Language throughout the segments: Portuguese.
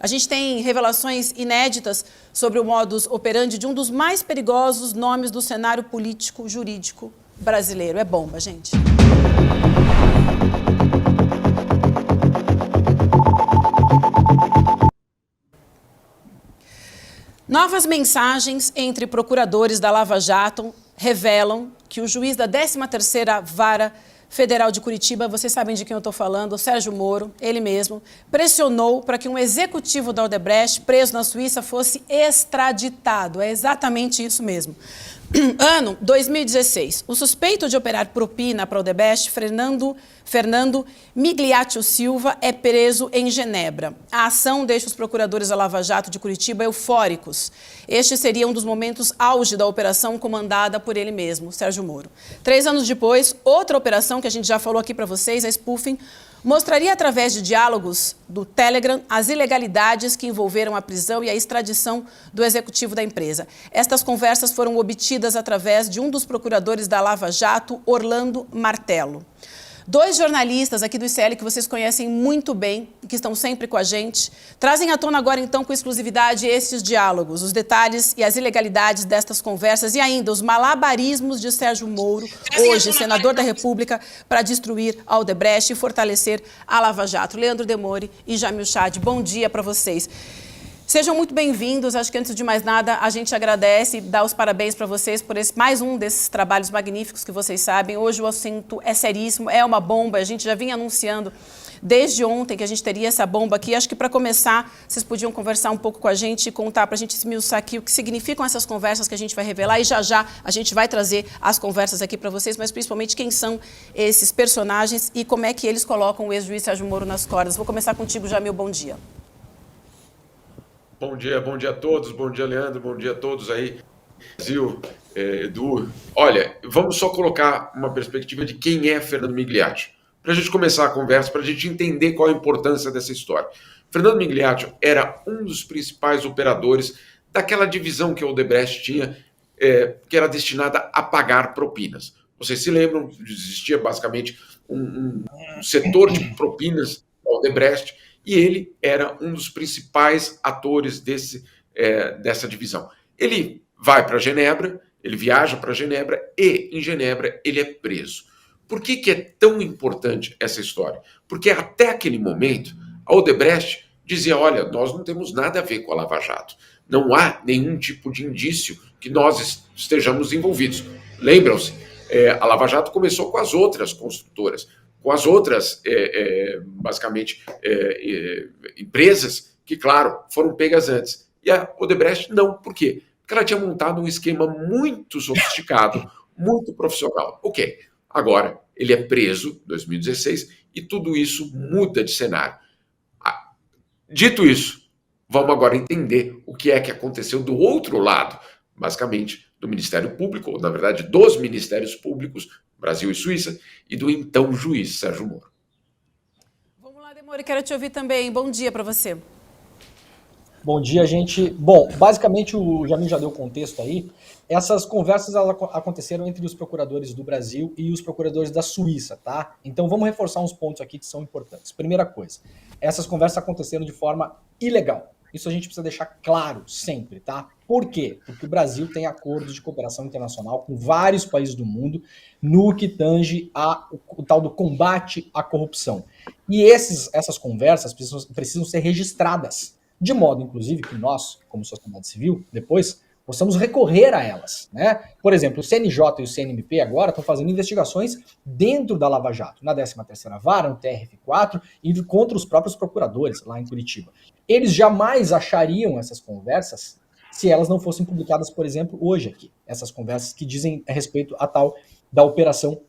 A gente tem revelações inéditas sobre o modus operandi de um dos mais perigosos nomes do cenário político jurídico brasileiro. É bomba, gente. Novas mensagens entre procuradores da Lava Jato revelam que o juiz da 13ª Vara Federal de Curitiba, vocês sabem de quem eu estou falando, o Sérgio Moro, ele mesmo, pressionou para que um executivo da Odebrecht, preso na Suíça, fosse extraditado. É exatamente isso mesmo. Ano 2016. O suspeito de operar propina para a Odebrecht, Fernando Migliaccio Silva, é preso em Genebra. A ação deixa os procuradores da Lava Jato de Curitiba eufóricos. Este seria um dos momentos auge da operação comandada por ele mesmo, Sérgio Moro. 3 anos depois, outra operação que a gente já falou aqui para vocês, a spoofing, mostraria através de diálogos do Telegram as ilegalidades que envolveram a prisão e a extradição do executivo da empresa. Estas conversas foram obtidas através de um dos procuradores da Lava Jato, Orlando Martello. 2 jornalistas aqui do ICL que vocês conhecem muito bem, que estão sempre com a gente, trazem à tona agora então com exclusividade esses diálogos, os detalhes e as ilegalidades destas conversas e ainda os malabarismos de Sérgio Moro, hoje senador da República, para destruir a Odebrecht e fortalecer a Lava Jato. Leandro Demore e Jamil Chad, bom dia para vocês. Sejam muito bem-vindos. Acho que antes de mais nada a gente agradece e dá os parabéns para vocês por mais um desses trabalhos magníficos que vocês sabem. Hoje o assunto é seríssimo, é uma bomba. A gente já vinha anunciando desde ontem que a gente teria essa bomba aqui. Acho que para começar, vocês podiam conversar um pouco com a gente e contar para a gente esmiuçar aqui o que significam essas conversas que a gente vai revelar e já a gente vai trazer as conversas aqui para vocês, mas principalmente quem são esses personagens e como é que eles colocam o ex-juiz Sérgio Moro nas cordas. Vou começar contigo, Jamil, bom dia. Bom dia a todos, bom dia, Leandro, bom dia a todos aí, Brasil, Edu. Olha, vamos só colocar uma perspectiva de quem é Fernando Migliaccio, para a gente começar a conversa, para a gente entender qual a importância dessa história. Fernando Migliaccio era um dos principais operadores daquela divisão que a Odebrecht tinha, que era destinada a pagar propinas. Vocês se lembram, existia basicamente um setor de propinas da Odebrecht, e ele era um dos principais atores dessa divisão. Ele vai para Genebra, ele viaja para Genebra e, em Genebra, ele é preso. Por que é tão importante essa história? Porque até aquele momento, a Odebrecht dizia, olha, nós não temos nada a ver com a Lava Jato. Não há nenhum tipo de indício que nós estejamos envolvidos. Lembram-se, a Lava Jato começou com as outras construtoras, com as outras, basicamente, empresas que, claro, foram pegas antes. E a Odebrecht não. Por quê? Porque ela tinha montado um esquema muito sofisticado, muito profissional. Ok, agora ele é preso em 2016 e tudo isso muda de cenário. Dito isso, vamos agora entender o que é que aconteceu do outro lado, basicamente, do Ministério Público, ou na verdade dos Ministérios Públicos, Brasil e Suíça, e do então juiz Sérgio Moro. Vamos lá, Demore, quero te ouvir também. Bom dia para você. Bom dia, gente. Bom, basicamente o Jamil já deu o contexto aí. Essas conversas elas aconteceram entre os procuradores do Brasil e os procuradores da Suíça, tá? Então vamos reforçar uns pontos aqui que são importantes. Primeira coisa, essas conversas aconteceram de forma ilegal. Isso a gente precisa deixar claro sempre, tá? Por quê? Porque o Brasil tem acordos de cooperação internacional com vários países do mundo no que tange o tal do combate à corrupção. E essas conversas precisam ser registradas, de modo, inclusive, que nós, como sociedade civil, depois, possamos recorrer a elas, né? Por exemplo, o CNJ e o CNMP agora estão fazendo investigações dentro da Lava Jato, na 13ª Vara, no TRF4, e contra os próprios procuradores lá em Curitiba. Eles jamais achariam essas conversas se elas não fossem publicadas, por exemplo, hoje aqui. Essas conversas que dizem a respeito a tal da operação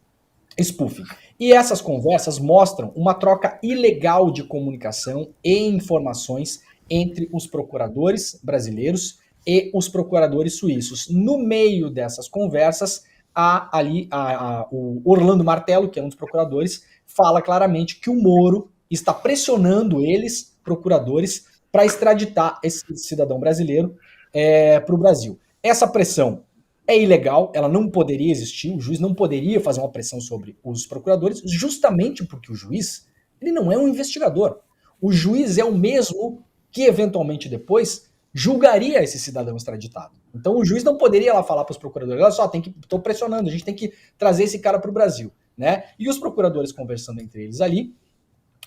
spoofing. E essas conversas mostram uma troca ilegal de comunicação e informações entre os procuradores brasileiros e os procuradores suíços. No meio dessas conversas, o Orlando Martello, que é um dos procuradores, fala claramente que o Moro está pressionando eles, procuradores, para extraditar esse cidadão brasileiro para o Brasil. Essa pressão é ilegal, ela não poderia existir, o juiz não poderia fazer uma pressão sobre os procuradores, justamente porque o juiz ele não é um investigador. O juiz é o mesmo que eventualmente depois julgaria esse cidadão extraditado. Então o juiz não poderia lá falar para os procuradores, olha só, estou pressionando, a gente tem que trazer esse cara para o Brasil, né? E os procuradores conversando entre eles ali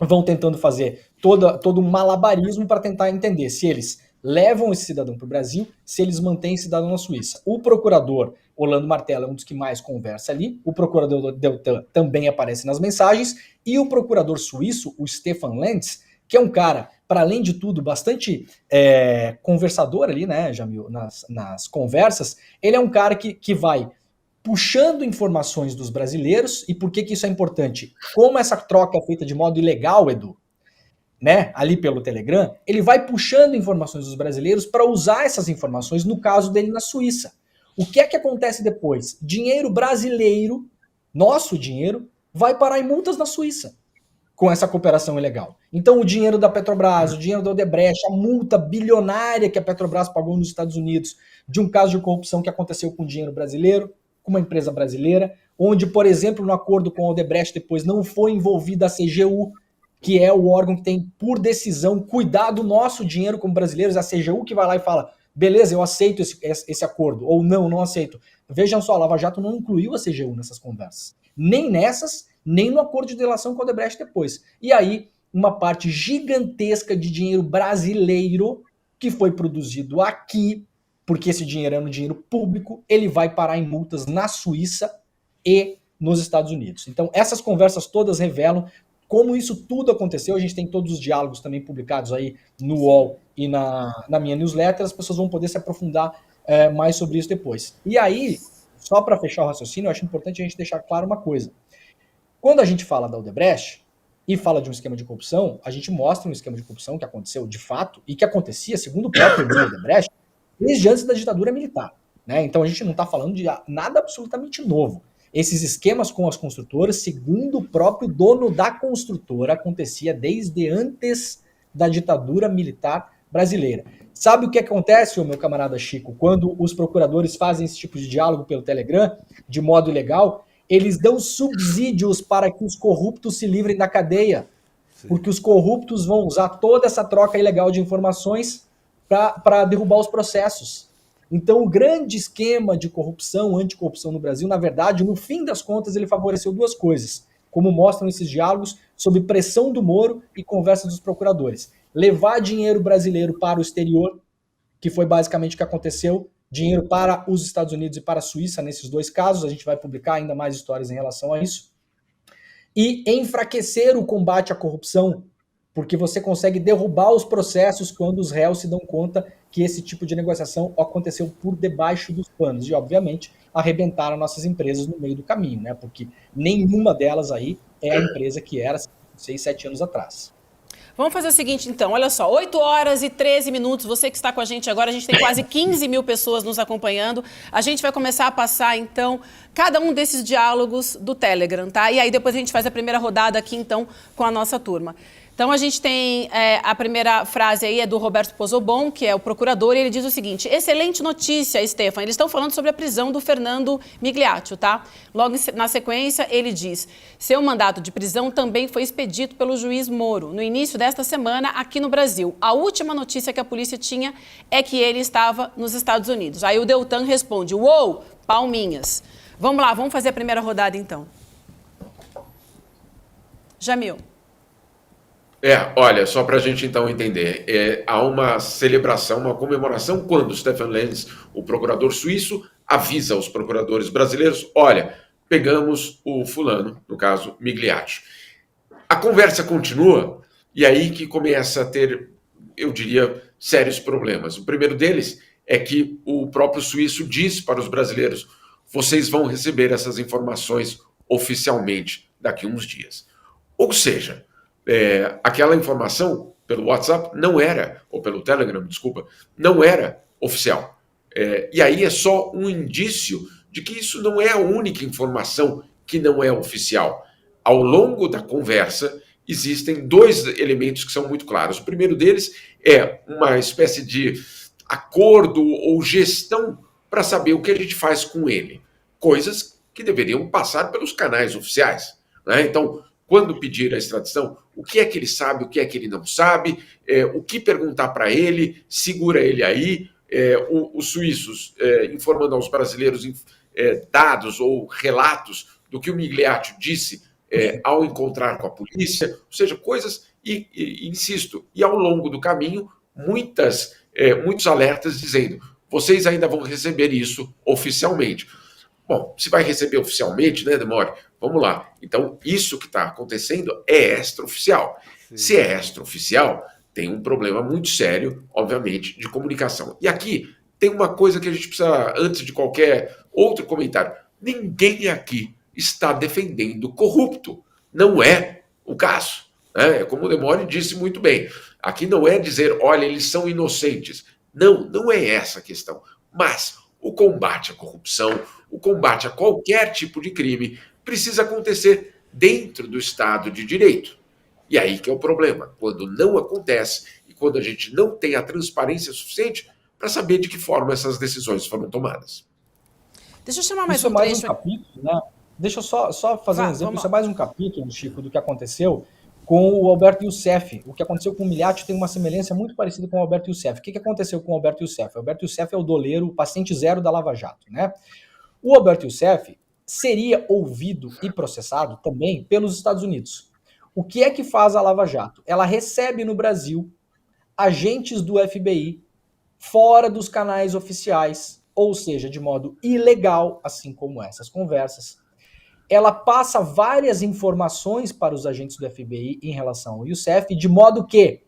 vão tentando fazer todo um malabarismo para tentar entender se eles levam esse cidadão para o Brasil, se eles mantêm esse cidadão na Suíça. O procurador Orlando Martello é um dos que mais conversa ali, o procurador Deltan também aparece nas mensagens, e o procurador suíço, o Stefan Lentz, que é um cara, para além de tudo, bastante conversador ali, né, Jamil, nas conversas, ele é um cara que vai puxando informações dos brasileiros. E por que isso é importante? Como essa troca é feita de modo ilegal, Edu, né, ali pelo Telegram, ele vai puxando informações dos brasileiros para usar essas informações no caso dele na Suíça. O que é que acontece depois? Dinheiro brasileiro, nosso dinheiro, vai parar em multas na Suíça com essa cooperação ilegal. Então o dinheiro da Petrobras, o dinheiro da Odebrecht, a multa bilionária que a Petrobras pagou nos Estados Unidos de um caso de corrupção que aconteceu com dinheiro brasileiro, com uma empresa brasileira, onde, por exemplo, no acordo com a Odebrecht depois não foi envolvida a CGU, que é o órgão que tem por decisão cuidar do nosso dinheiro como brasileiros, a CGU que vai lá e fala, beleza, eu aceito esse acordo, ou não aceito. Vejam só, a Lava Jato não incluiu a CGU nessas conversas. Nem nessas, nem no acordo de delação com a Odebrecht depois. E aí, uma parte gigantesca de dinheiro brasileiro que foi produzido aqui, porque esse dinheiro é um dinheiro público, ele vai parar em multas na Suíça e nos Estados Unidos. Então, essas conversas todas revelam como isso tudo aconteceu. A gente tem todos os diálogos também publicados aí no UOL e na minha newsletter. As pessoas vão poder se aprofundar mais sobre isso depois. E aí, só para fechar o raciocínio, eu acho importante a gente deixar claro uma coisa. Quando a gente fala da Odebrecht e fala de um esquema de corrupção, a gente mostra um esquema de corrupção que aconteceu de fato e que acontecia, segundo o próprio Emílio Odebrecht, desde antes da ditadura militar, né? Então a gente não está falando de nada absolutamente novo. Esses esquemas com as construtoras, segundo o próprio dono da construtora, acontecia desde antes da ditadura militar brasileira. Sabe o que acontece, meu camarada Chico, quando os procuradores fazem esse tipo de diálogo pelo Telegram, de modo ilegal? Eles dão subsídios para que os corruptos se livrem da cadeia. Sim. Porque os corruptos vão usar toda essa troca ilegal de informações para derrubar os processos. Então, o grande esquema de corrupção, anticorrupção no Brasil, na verdade, no fim das contas, ele favoreceu duas coisas, como mostram esses diálogos, sob pressão do Moro e conversa dos procuradores. Levar dinheiro brasileiro para o exterior, que foi basicamente o que aconteceu, dinheiro para os Estados Unidos e para a Suíça, nesses dois casos, a gente vai publicar ainda mais histórias em relação a isso, e enfraquecer o combate à corrupção, porque você consegue derrubar os processos quando os réus se dão conta que esse tipo de negociação aconteceu por debaixo dos panos. E, obviamente, arrebentaram nossas empresas no meio do caminho, né? Porque nenhuma delas aí é a empresa que era 6, 7 anos atrás. Vamos fazer o seguinte, então. Olha só, 8 horas e 13 minutos. Você que está com a gente agora, a gente tem quase 15 mil pessoas nos acompanhando. A gente vai começar a passar, então, cada um desses diálogos do Telegram, tá? E aí depois a gente faz a primeira rodada aqui, então, com a nossa turma. Então, a gente tem a primeira frase aí, é do Roberto Pozobon, que é o procurador, e ele diz o seguinte: excelente notícia, Stefan. Eles estão falando sobre a prisão do Fernando Migliaccio, tá? Logo na sequência, ele diz: seu mandato de prisão também foi expedito pelo juiz Moro, no início desta semana, aqui no Brasil. A última notícia que a polícia tinha é que ele estava nos Estados Unidos. Aí o Deltan responde: uou, palminhas. Vamos lá, vamos fazer a primeira rodada, então. Jamil. Olha, só para a gente então entender, há uma celebração, uma comemoração quando Stefan Lentz, o procurador suíço, avisa aos procuradores brasileiros: olha, pegamos o fulano, no caso, Migliaccio. A conversa continua e aí que começa a ter, eu diria, sérios problemas. O primeiro deles é que o próprio suíço diz para os brasileiros: vocês vão receber essas informações oficialmente daqui a uns dias. Ou seja, aquela informação pelo WhatsApp não era, ou pelo Telegram, desculpa, não era oficial. E aí é só um indício de que isso não é a única informação que não é oficial. Ao longo da conversa, existem dois elementos que são muito claros. O primeiro deles é uma espécie de acordo ou gestão para saber o que a gente faz com ele. Coisas que deveriam passar pelos canais oficiais, né? Então, quando pedir a extradição, o que é que ele sabe, o que é que ele não sabe, o que perguntar para ele, segura ele aí, os suíços informando aos brasileiros dados ou relatos do que o Migliaccio disse ao encontrar com a polícia, ou seja, coisas, insisto, e ao longo do caminho, muitos alertas dizendo, vocês ainda vão receber isso oficialmente. Bom, se vai receber oficialmente, né, Demore? Vamos lá. Então, isso que está acontecendo é extraoficial. Sim. Se é extraoficial, tem um problema muito sério, obviamente, de comunicação. E aqui tem uma coisa que a gente precisa, antes de qualquer outro comentário, ninguém aqui está defendendo corrupto. Não é o caso. Né? Como o Demore disse muito bem. Aqui não é dizer, olha, eles são inocentes. Não é essa a questão. Mas o combate à corrupção, o combate a qualquer tipo de crime, precisa acontecer dentro do Estado de Direito. E aí que é o problema, quando não acontece e quando a gente não tem a transparência suficiente para saber de que forma essas decisões foram tomadas. Deixa eu chamar mais isso um trecho. Mais um capítulo, né? Deixa eu só fazer um exemplo. Isso é mais um capítulo, Chico, do que aconteceu com o Alberto Youssef. O que aconteceu com o Migliaccio tem uma semelhança muito parecida com o Alberto Youssef. O que aconteceu com o Alberto Youssef? O Alberto Youssef é o doleiro, o paciente zero da Lava Jato, né? O Alberto Youssef seria ouvido e processado também pelos Estados Unidos. O que é que faz a Lava Jato? Ela recebe no Brasil agentes do FBI fora dos canais oficiais, ou seja, de modo ilegal, assim como essas conversas. Ela passa várias informações para os agentes do FBI em relação ao Youssef, de modo que,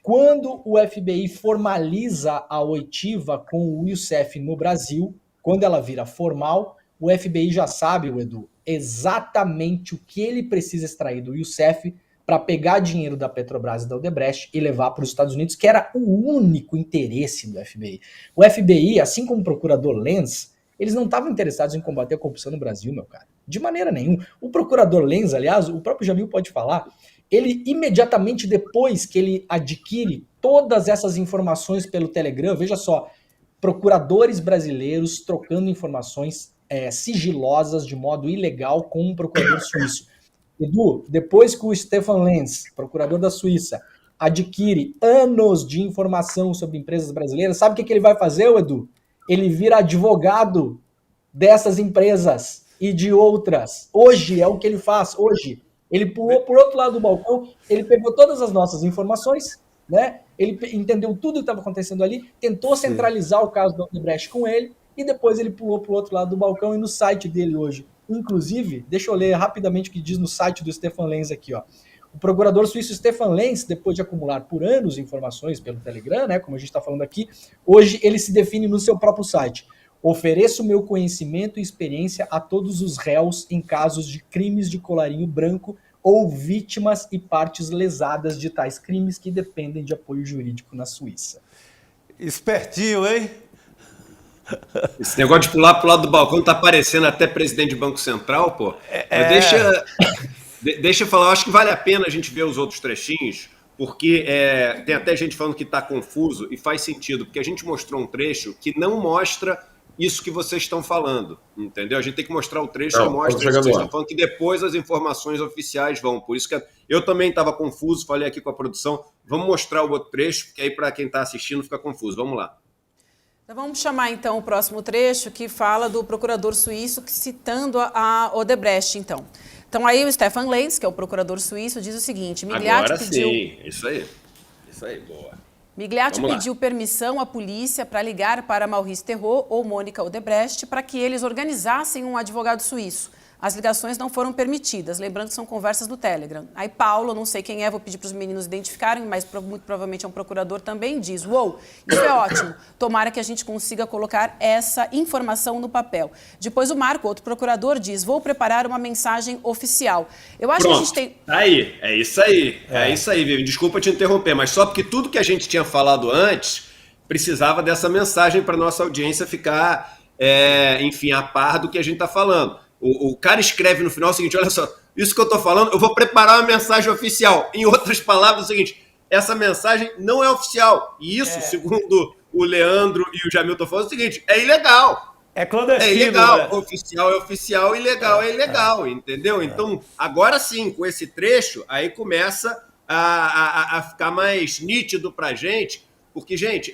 quando o FBI formaliza a oitiva com o Youssef no Brasil, quando ela vira formal, o FBI já sabe, Edu, exatamente o que ele precisa extrair do Youssef para pegar dinheiro da Petrobras e da Odebrecht e levar para os Estados Unidos, que era o único interesse do FBI. O FBI, assim como o procurador Lenz, eles não estavam interessados em combater a corrupção no Brasil, meu cara. De maneira nenhuma. O procurador Lenz, aliás, o próprio Jamil pode falar, ele imediatamente depois que ele adquire todas essas informações pelo Telegram, veja só, procuradores brasileiros trocando informações sigilosas de modo ilegal com um procurador suíço. Edu, depois que o Stefan Lenz, procurador da Suíça, adquire anos de informação sobre empresas brasileiras, sabe o que ele vai fazer, Edu? Ele vira advogado dessas empresas e de outras. Hoje é o que ele faz, hoje. Ele pulou por outro lado do balcão, ele pegou todas as nossas informações, né? Ele entendeu tudo que estava acontecendo ali, tentou centralizar o caso da Odebrecht com ele, e depois ele pulou para o outro lado do balcão e no site dele hoje. Inclusive, deixa eu ler rapidamente o que diz no site do Stefan Lenz aqui, ó. O procurador suíço Stefan Lenz, depois de acumular por anos informações pelo Telegram, né, como a gente está falando aqui, hoje ele se define no seu próprio site. Ofereço meu conhecimento e experiência a todos os réus em casos de crimes de colarinho branco ou vítimas e partes lesadas de tais crimes que dependem de apoio jurídico na Suíça. Espertinho, hein? Esse negócio de pular pro lado do balcão tá parecendo até presidente de Banco Central, pô. Deixa eu falar, eu acho que vale a pena a gente ver os outros trechinhos, porque tem até gente falando que tá confuso, e faz sentido, porque a gente mostrou um trecho que não mostra isso que vocês estão falando, entendeu? A gente tem que mostrar o trecho que mostra isso que vocês estão falando, que depois as informações oficiais vão. Por isso que eu também estava confuso, falei aqui com a produção, vamos mostrar o outro trecho, porque aí para quem está assistindo fica confuso. Vamos lá. Então, vamos chamar então o próximo trecho, que fala do procurador suíço citando a Odebrecht, então. Então aí o Stefan Lenz, que é o procurador suíço, diz o seguinte: Migliaccio pediu... sim, isso aí, boa. Migliaccio pediu permissão à polícia para ligar para Maurice Terreau ou Mônica Odebrecht para que eles organizassem um advogado suíço. As ligações não foram permitidas, lembrando que são conversas do Telegram. Aí Paulo, não sei quem é, vou pedir para os meninos identificarem, mas muito provavelmente é um procurador também, diz: uou, isso é ótimo, tomara que a gente consiga colocar essa informação no papel. Depois o Marco, outro procurador, diz: vou preparar uma mensagem oficial. Eu acho Pronto, que a gente tem... Aí, é isso aí, Vivi. Desculpa te interromper, mas só porque tudo que a gente tinha falado antes precisava dessa mensagem para nossa audiência ficar, enfim, a par do que a gente está falando. O cara escreve no final o seguinte: olha só, isso que eu estou falando, eu vou preparar uma mensagem oficial. Em outras palavras, é o seguinte: essa mensagem não é oficial. E isso, segundo o Leandro e o Jamil estão falando, é o seguinte: é ilegal. É clandestino, É ilegal, né? oficial é oficial, ilegal é ilegal, entendeu? Então, agora sim, com esse trecho, aí começa a ficar mais nítido pra gente, porque, gente,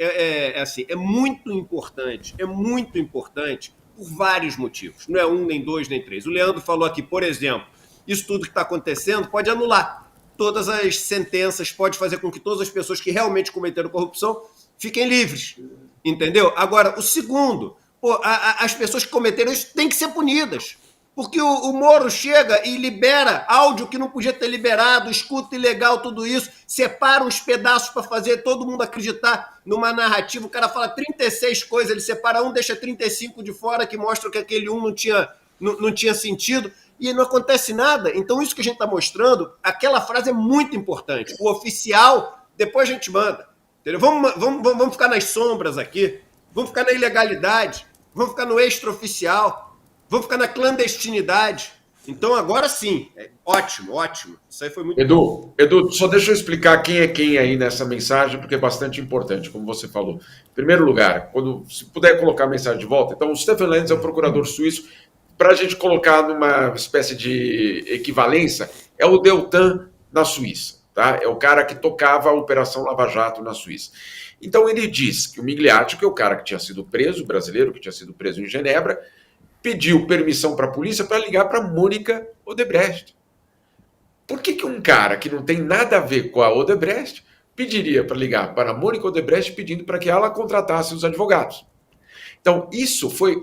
assim, é muito importante por vários motivos. Não é um, nem dois, nem três. O Leandro falou aqui, por exemplo, isso tudo que está acontecendo pode anular todas as sentenças, pode fazer com que todas as pessoas que realmente cometeram corrupção fiquem livres, entendeu? Agora, o segundo, pô, as pessoas que cometeram isso têm que ser punidas. Porque o Moro chega e libera áudio que não podia ter liberado, escuta ilegal, tudo isso, separa uns pedaços para fazer todo mundo acreditar numa narrativa. O cara fala 36 coisas, ele separa um, deixa 35 de fora, que mostra que aquele um não tinha sentido, e não acontece nada. Então, isso que a gente está mostrando, aquela frase é muito importante. O oficial, depois a gente manda. Entendeu? Vamos ficar nas sombras aqui, vamos ficar na ilegalidade, vamos ficar no extraoficial. Vamos ficar na clandestinidade. Então, agora sim. Ótimo, ótimo. Isso aí foi muito bom. Edu, só deixa eu explicar quem é quem aí nessa mensagem, porque é bastante importante, como você falou. Em primeiro lugar, se puder colocar a mensagem de volta, então o Stefan Lenz é o procurador suíço. Para a gente colocar numa espécie de equivalência, é o Deltan na Suíça. Tá? É o cara que tocava a Operação Lava Jato na Suíça. Então, ele diz que o Migliaccio, que é o cara que tinha sido preso, brasileiro, que tinha sido preso em Genebra, pediu permissão para a polícia para ligar para Mônica Odebrecht. Por que um cara que não tem nada a ver com a Odebrecht pediria para ligar para a Mônica Odebrecht pedindo para que ela contratasse os advogados? Então, isso foi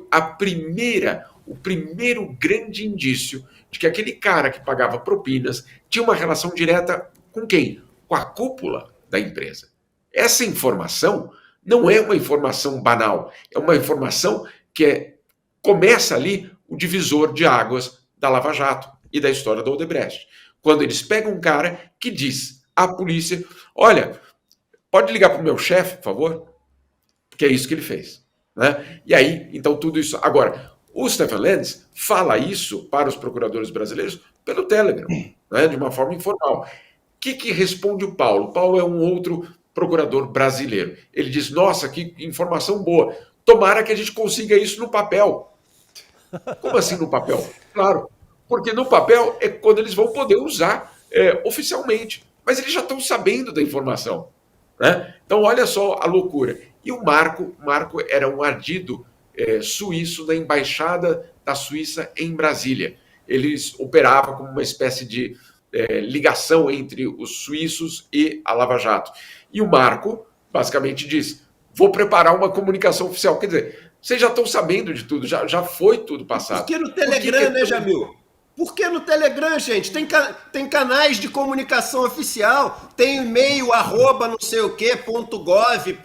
o primeiro grande indício de que aquele cara que pagava propinas tinha uma relação direta com quem? Com a cúpula da empresa. Essa informação não é uma informação banal, é uma informação que começa ali o divisor de águas da Lava Jato e da história da Odebrecht. Quando eles pegam um cara que diz à polícia, olha, pode ligar para o meu chefe, por favor? Porque é isso que ele fez. Né? E aí, então, tudo isso... Agora, o Stefan Lenz fala isso para os procuradores brasileiros pelo Telegram, né? De uma forma informal. O que responde o Paulo? O Paulo é um outro procurador brasileiro. Ele diz, nossa, que informação boa. Tomara que a gente consiga isso no papel. Como assim no papel? Claro, porque no papel é quando eles vão poder usar oficialmente. Mas eles já estão sabendo da informação. Né? Então, olha só a loucura. E o Marco era um ardido suíço da Embaixada da Suíça em Brasília. Eles operavam como uma espécie de ligação entre os suíços e a Lava Jato. E o Marco, basicamente, diz, vou preparar uma comunicação oficial. Quer dizer, vocês já estão sabendo de tudo, já foi tudo passado. Por que no Telegram, né, Jamil? Por que no Telegram, gente? Tem canais de comunicação oficial, tem e-mail, @ não sei o quê, .gov,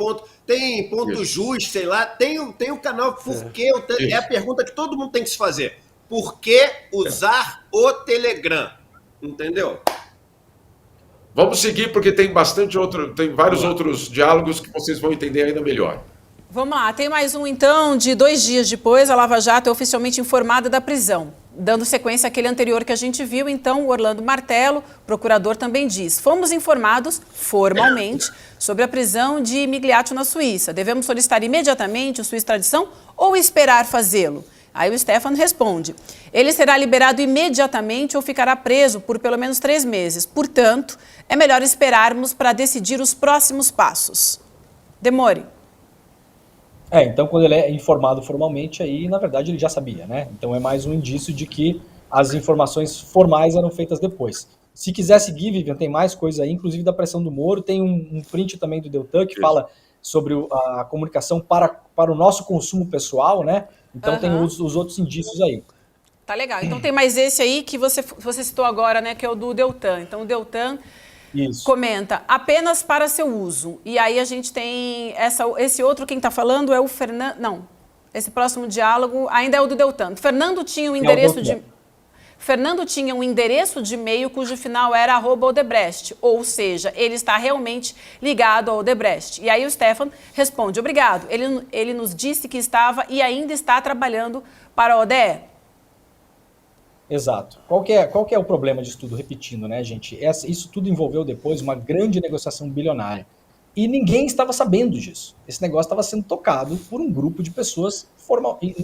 tem .jus, sei lá, tem o canal. Por que é a pergunta que todo mundo tem que se fazer. Por que usar o Telegram? Entendeu? Vamos seguir, porque tem vários outros diálogos que vocês vão entender ainda melhor. Vamos lá, tem mais um então, de 2 dias depois, a Lava Jato é oficialmente informada da prisão. Dando sequência àquele anterior que a gente viu, então, o Orlando Martello, procurador, também diz, fomos informados, formalmente, sobre a prisão de Migliaccio na Suíça. Devemos solicitar imediatamente sua extradição ou esperar fazê-lo? Aí o Stefan responde, ele será liberado imediatamente ou ficará preso por pelo menos 3 meses. Portanto, é melhor esperarmos para decidir os próximos passos. Demore. Então quando ele é informado formalmente, aí na verdade ele já sabia, né? Então é mais um indício de que as informações formais eram feitas depois. Se quiser seguir, Vivian, tem mais coisa aí, inclusive da pressão do Moro, tem um print também do Deltan que fala sobre a comunicação para o nosso consumo pessoal, né? Então tem os outros indícios aí. Tá legal. Então tem mais esse aí que você citou agora, né? Que é o do Deltan. Então o Deltan comenta apenas para seu uso. E aí a gente tem esse outro, quem está falando é o Fernando. Não, esse próximo diálogo ainda é o do Deltan. Fernando tinha um endereço de e-mail cujo final era @Odebrecht, ou seja, ele está realmente ligado ao Odebrecht. E aí o Stefan responde, obrigado, ele nos disse que estava e ainda está trabalhando para a ODE. Exato. Qual que é o problema disso tudo? Repetindo, né, gente? Isso tudo envolveu depois uma grande negociação bilionária. e ninguém estava sabendo disso. Esse negócio estava sendo tocado por um grupo de pessoas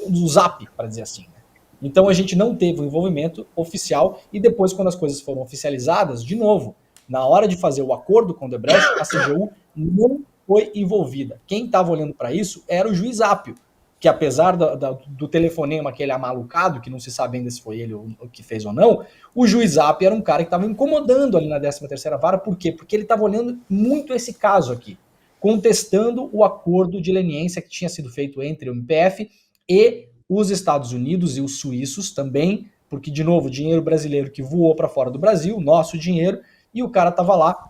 no Zap, para dizer assim. Né? Então a gente não teve um envolvimento oficial e depois, quando as coisas foram oficializadas, de novo, na hora de fazer o acordo com o Odebrecht, a CGU não foi envolvida. Quem estava olhando para isso era o juiz Apio, que apesar do telefonema aquele amalucado, que não se sabe ainda se foi ele o que fez ou não, o juiz Apio era um cara que estava incomodando ali na 13ª Vara. Por quê? Porque ele estava olhando muito esse caso aqui, contestando o acordo de leniência que tinha sido feito entre o MPF e os Estados Unidos e os suíços também, porque, de novo, dinheiro brasileiro que voou para fora do Brasil, nosso dinheiro, e o cara estava lá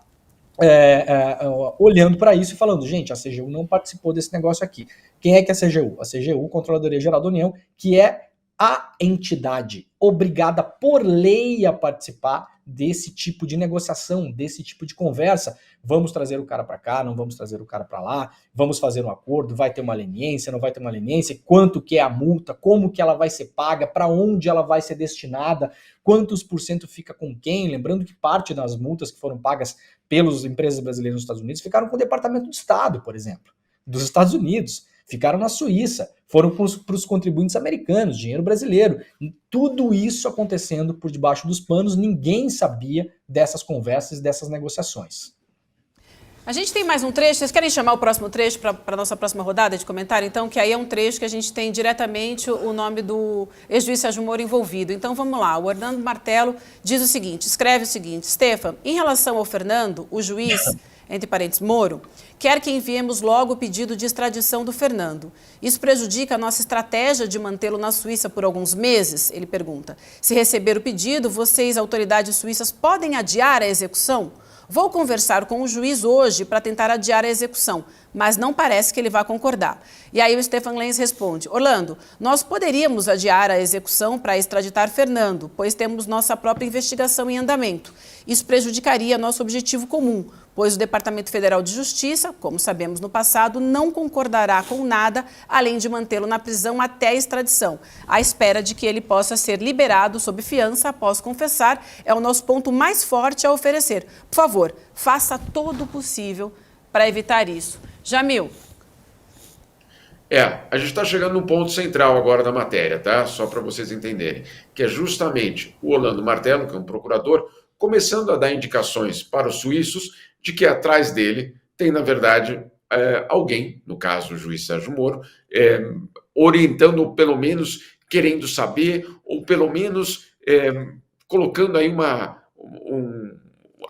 olhando para isso e falando, gente, a CGU não participou desse negócio aqui. Quem é que é a CGU? A CGU, Controladoria Geral da União, que é a entidade obrigada por lei a participar desse tipo de negociação, desse tipo de conversa. Vamos trazer o cara para cá, não vamos trazer o cara para lá, vamos fazer um acordo, vai ter uma leniência, não vai ter uma leniência, quanto que é a multa, como que ela vai ser paga, para onde ela vai ser destinada, quantos % fica com quem, lembrando que parte das multas que foram pagas pelas empresas brasileiras nos Estados Unidos ficaram com o Departamento de Estado, por exemplo, dos Estados Unidos, ficaram na Suíça, foram para os contribuintes americanos, dinheiro brasileiro. Tudo isso acontecendo por debaixo dos panos, ninguém sabia dessas conversas, dessas negociações. A gente tem mais um trecho, vocês querem chamar o próximo trecho para a nossa próxima rodada de comentário? Então, que aí é um trecho que a gente tem diretamente o nome do ex-juiz Sérgio Moro envolvido. Então, vamos lá, o Hernando Martelo diz o seguinte, escreve o seguinte, Stefan, em relação ao Fernando, o juiz, entre parênteses, Moro, quer que enviemos logo o pedido de extradição do Fernando. Isso prejudica a nossa estratégia de mantê-lo na Suíça por alguns meses? Ele pergunta. Se receber o pedido, vocês, autoridades suíças, podem adiar a execução? Vou conversar com o juiz hoje para tentar adiar a execução, mas não parece que ele vá concordar. E aí o Stefan Lenz responde, Orlando, nós poderíamos adiar a execução para extraditar Fernando, pois temos nossa própria investigação em andamento. Isso prejudicaria nosso objetivo comum, pois o Departamento Federal de Justiça, como sabemos no passado, não concordará com nada, além de mantê-lo na prisão até a extradição, à espera de que ele possa ser liberado sob fiança após confessar. É o nosso ponto mais forte a oferecer. Por favor, faça todo o possível para evitar isso. Jamil. A gente está chegando num ponto central agora da matéria, tá? Só para vocês entenderem, que é justamente o Orlando Martelo, que é um procurador, começando a dar indicações para os suíços de que atrás dele tem, na verdade, alguém, no caso o juiz Sérgio Moro, orientando, ou pelo menos querendo saber, ou pelo menos colocando aí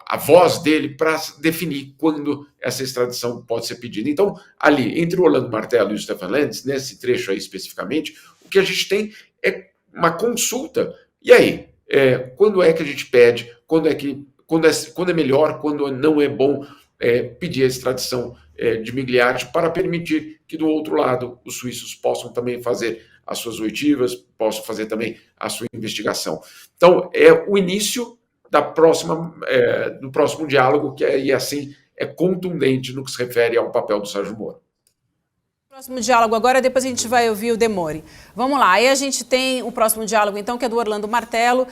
a voz dele para definir quando essa extradição pode ser pedida. Então, ali, entre o Orlando Martelo e o Stefan Lenz, nesse trecho aí especificamente, o que a gente tem é uma consulta. E aí, quando é que a gente pede, quando é melhor, quando não é bom pedir a extradição de Migliati para permitir que do outro lado os suíços possam também fazer as suas oitivas, possam fazer também a sua investigação. Então, é o início do próximo diálogo, que aí assim é contundente no que se refere ao papel do Sérgio Moro. Próximo diálogo agora, depois a gente vai ouvir o Demore. Vamos lá, aí a gente tem o próximo diálogo, então, que é do Orlando Martelo,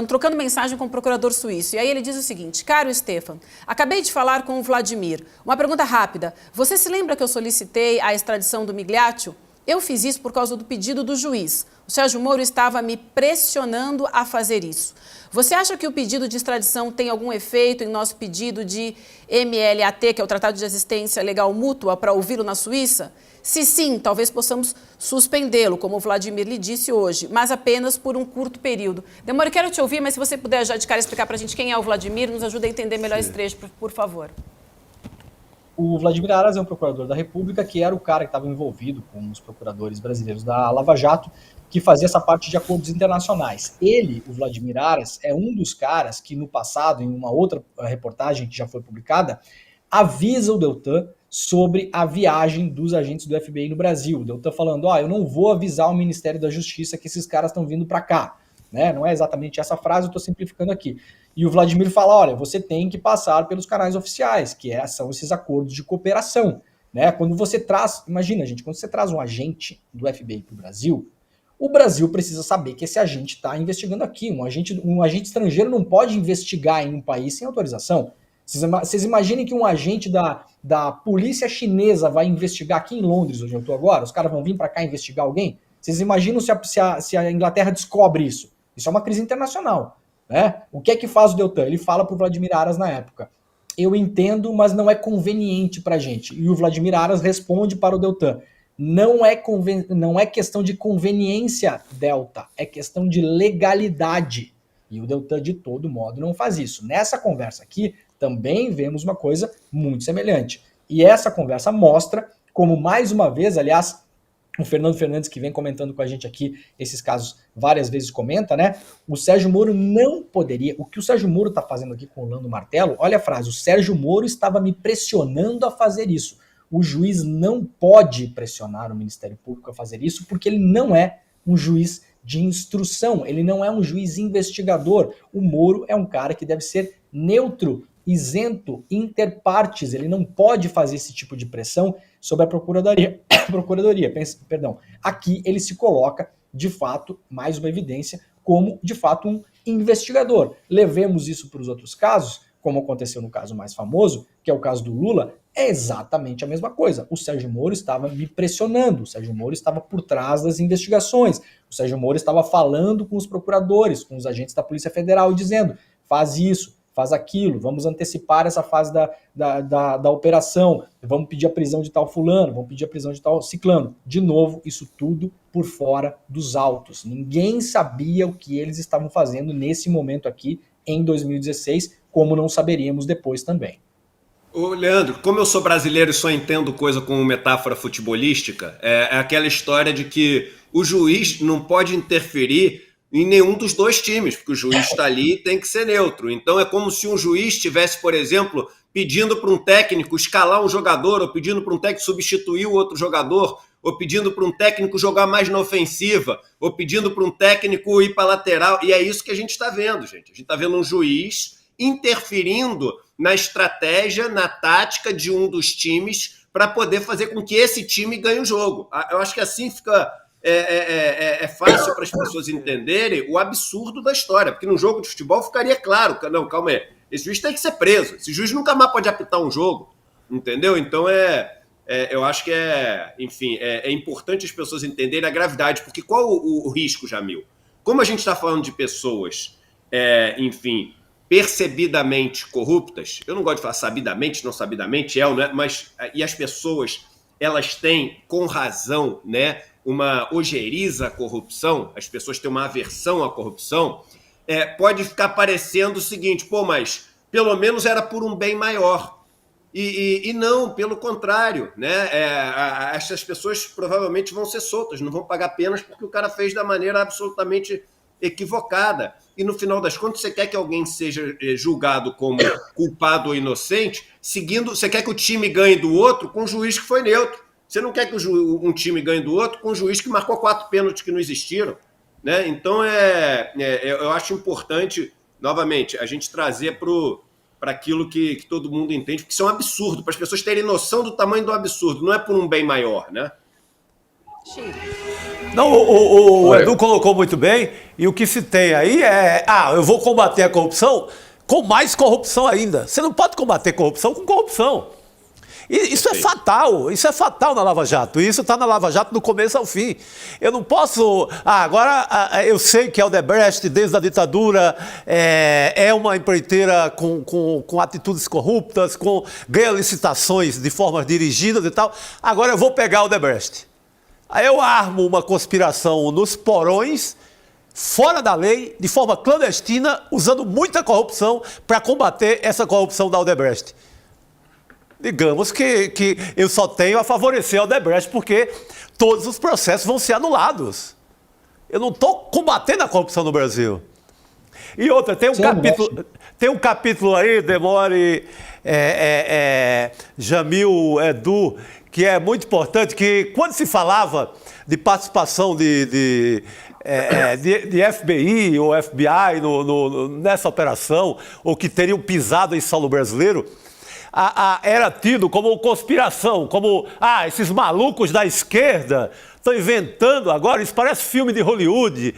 trocando mensagem com o procurador suíço. E aí ele diz o seguinte, caro Stefan, acabei de falar com o Vladimir. Uma pergunta rápida, você se lembra que eu solicitei a extradição do Migliaccio? Eu fiz isso por causa do pedido do juiz. O Sérgio Moro estava me pressionando a fazer isso. Você acha que o pedido de extradição tem algum efeito em nosso pedido de MLAT, que é o Tratado de Assistência Legal Mútua, para ouvi-lo na Suíça? Se sim, talvez possamos suspendê-lo, como o Vladimir lhe disse hoje, mas apenas por um curto período. Demore, quero te ouvir, mas se você puder já de cara explicar para a gente quem é o Vladimir, nos ajuda a entender melhor esse trecho, por favor. O Vladimir Aras é um procurador da República que era o cara que estava envolvido com os procuradores brasileiros da Lava Jato, que fazia essa parte de acordos internacionais. Ele, o Vladimir Aras, é um dos caras que no passado, em uma outra reportagem que já foi publicada, avisa o Deltan sobre a viagem dos agentes do FBI no Brasil. O Deltan falando, eu não vou avisar o Ministério da Justiça que esses caras estão vindo para cá. Né? Não é exatamente essa frase, eu estou simplificando aqui. E o Vladimir fala, olha, você tem que passar pelos canais oficiais, que são esses acordos de cooperação. Né? Quando você traz, imagina, gente, quando você traz um agente do FBI para o Brasil precisa saber que esse agente está investigando aqui. Um agente estrangeiro não pode investigar em um país sem autorização. Vocês imaginem que um agente da polícia chinesa vai investigar aqui em Londres, onde eu estou agora? Os caras vão vir para cá investigar alguém? Vocês imaginam se a Inglaterra descobre isso? Isso é uma crise internacional, né? O que é que faz o Deltan? Ele fala para o Vladimir Aras na época: eu entendo, mas não é conveniente para a gente. E o Vladimir Aras responde para o Deltan: não é questão de conveniência, Delta, é questão de legalidade. E o Deltan, de todo modo, não faz isso. Nessa conversa aqui, também vemos uma coisa muito semelhante. E essa conversa mostra como, mais uma vez, aliás, o Fernando Fernandes, que vem comentando com a gente aqui esses casos várias vezes, comenta, né? O Sérgio Moro não poderia... O que o Sérgio Moro está fazendo aqui com o Lando Martello, olha a frase: o Sérgio Moro estava me pressionando a fazer isso. O juiz não pode pressionar o Ministério Público a fazer isso, porque ele não é um juiz de instrução, ele não é um juiz investigador. O Moro é um cara que deve ser neutro, isento, inter partes. Ele não pode fazer esse tipo de pressão sobre a Procuradoria. Perdão. Aqui ele se coloca, de fato, mais uma evidência, como, de fato, um investigador. Levemos isso para os outros casos, como aconteceu no caso mais famoso, que é o caso do Lula. É exatamente a mesma coisa. O Sérgio Moro estava me pressionando, o Sérgio Moro estava por trás das investigações, o Sérgio Moro estava falando com os procuradores, com os agentes da Polícia Federal, dizendo: faz isso, faz aquilo, vamos antecipar essa fase da operação, vamos pedir a prisão de tal fulano, vamos pedir a prisão de tal ciclano. De novo, isso tudo por fora dos autos. Ninguém sabia o que eles estavam fazendo nesse momento aqui, em 2016, como não saberíamos depois também. Ô, Leandro, como eu sou brasileiro e só entendo coisa com metáfora futebolística, é aquela história de que o juiz não pode interferir em nenhum dos dois times, porque o juiz está ali e tem que ser neutro. Então é como se um juiz estivesse, por exemplo, pedindo para um técnico escalar um jogador, ou pedindo para um técnico substituir o outro jogador, ou pedindo para um técnico jogar mais na ofensiva, ou pedindo para um técnico ir para a lateral. E é isso que a gente está vendo, gente. A gente está vendo um juiz interferindo na estratégia, na tática de um dos times para poder fazer com que esse time ganhe o jogo. Eu acho que assim fica fácil para as pessoas entenderem o absurdo da história, porque no jogo de futebol ficaria claro: não, calma aí, esse juiz tem que ser preso, esse juiz nunca mais pode apitar um jogo, entendeu? Então eu acho que enfim, é importante as pessoas entenderem a gravidade, porque qual o risco, Jamil? Como a gente está falando de pessoas, enfim, percebidamente corruptas, eu não gosto de falar sabidamente, não sabidamente, né? Mas e as pessoas, elas têm, com razão, né, uma ojeriza à corrupção, as pessoas têm uma aversão à corrupção, pode ficar parecendo o seguinte: pô, mas pelo menos era por um bem maior. E não, pelo contrário, né? Essas pessoas provavelmente vão ser soltas, não vão pagar penas porque o cara fez da maneira absolutamente equivocada. E no final das contas, você quer que alguém seja julgado como culpado ou inocente, você quer que o time ganhe do outro com um juiz que foi neutro. Você não quer que um time ganhe do outro com um juiz que marcou 4 pênaltis que não existiram, né? Então eu acho importante, novamente, a gente trazer para aquilo que todo mundo entende, porque isso é um absurdo, para as pessoas terem noção do tamanho do absurdo, não é por um bem maior, né? Não, o Edu colocou muito bem, e o que se tem aí eu vou combater a corrupção com mais corrupção ainda. Você não pode combater corrupção com corrupção. E isso é fatal na Lava Jato, e isso está na Lava Jato do começo ao fim. Eu não posso... agora eu sei que a Odebrecht, desde a ditadura, é uma empreiteira com atitudes corruptas, ganha licitações de formas dirigidas e tal. Agora eu vou pegar a Odebrecht. Aí eu armo uma conspiração nos porões, fora da lei, de forma clandestina, usando muita corrupção para combater essa corrupção da Odebrecht. Digamos que eu só tenho a favorecer a Odebrecht porque todos os processos vão ser anulados. Eu não estou combatendo a corrupção no Brasil. E outra, tem um capítulo aí, Demore, Jamil, Edu, que é muito importante, que quando se falava de participação de FBI ou FBI nessa operação, ou que teriam pisado em solo brasileiro, era tido como conspiração, como esses malucos da esquerda estão inventando agora, isso parece filme de Hollywood,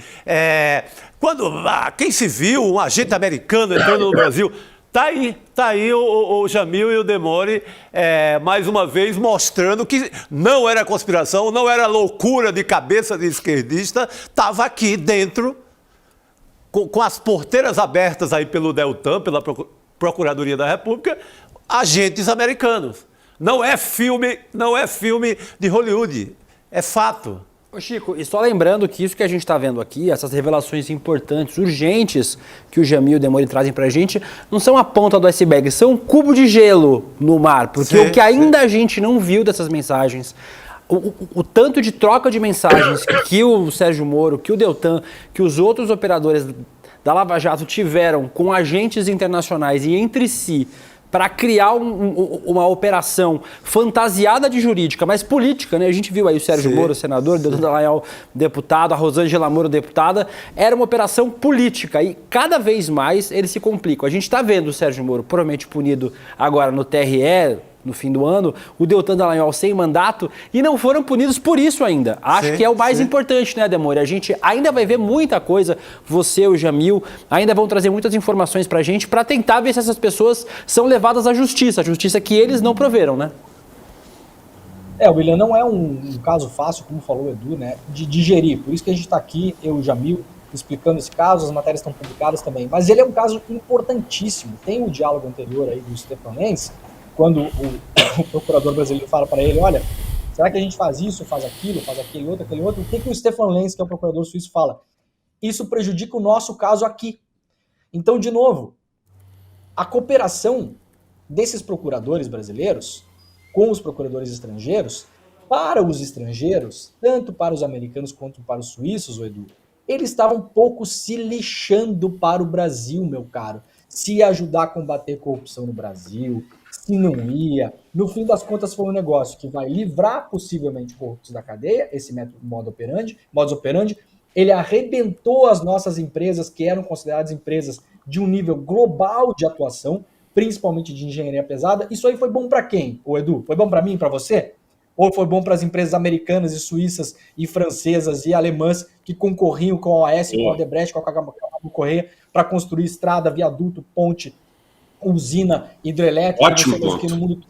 quando quem se viu um agente americano entrando no Brasil. Tá aí o Jamil e o Demore, mais uma vez, mostrando que não era conspiração, não era loucura de cabeça de esquerdista, estava aqui dentro, com as porteiras abertas aí pelo Deltan, pela Procuradoria da República, agentes americanos. Não é filme de Hollywood, é fato. Ô Chico, e só lembrando que isso que a gente está vendo aqui, essas revelações importantes, urgentes, que o Jamil e o Demore trazem para a gente, não são a ponta do iceberg, são um cubo de gelo no mar, porque o que ainda a gente não viu dessas mensagens, o tanto de troca de mensagens que o Sérgio Moro, que o Deltan, que os outros operadores da Lava Jato tiveram com agentes internacionais e entre si, para criar uma operação fantasiada de jurídica, mas política, né? A gente viu aí o Sérgio Moro, senador, o Deltan Dallagnol, deputado, a Rosângela Moro, deputada. Era uma operação política e cada vez mais eles se complicam. A gente está vendo o Sérgio Moro provavelmente punido agora no TRE, no fim do ano, o Deltan Dallagnol sem mandato, e não foram punidos por isso ainda. Acho que é o mais importante, né, Demore? A gente ainda vai ver muita coisa, você, o Jamil, ainda vão trazer muitas informações pra gente, pra tentar ver se essas pessoas são levadas à justiça, a justiça que eles não proveram, né? William, não é um caso fácil, como falou o Edu, né, de digerir. Por isso que a gente está aqui, eu e o Jamil, explicando esse caso, as matérias estão publicadas também. Mas ele é um caso importantíssimo. Tem o diálogo anterior aí do Stefan Lenz, quando o procurador brasileiro fala para ele, olha, será que a gente faz isso, faz aquilo, faz aquele outro, o que o Stefan Lenz, que é o procurador suíço, fala? Isso prejudica o nosso caso aqui. Então, de novo, a cooperação desses procuradores brasileiros com os procuradores estrangeiros, para os estrangeiros, tanto para os americanos quanto para os suíços, o Edu, eles estavam um pouco se lixando para o Brasil, meu caro. Se ia ajudar a combater corrupção no Brasil, se não ia. No fim das contas, foi um negócio que vai livrar possivelmente corruptos da cadeia, esse método modus operandi. Ele arrebentou as nossas empresas, que eram consideradas empresas de um nível global de atuação, principalmente de engenharia pesada. Isso aí foi bom para quem, ô Edu? Foi bom para mim, para você? Ou foi bom para as empresas americanas e suíças e francesas e alemãs que concorriam com a OAS, com a Odebrecht, com a Cabo Correia para construir estrada, viaduto, ponte, usina hidrelétrica? Ótimo ponto. No mundo,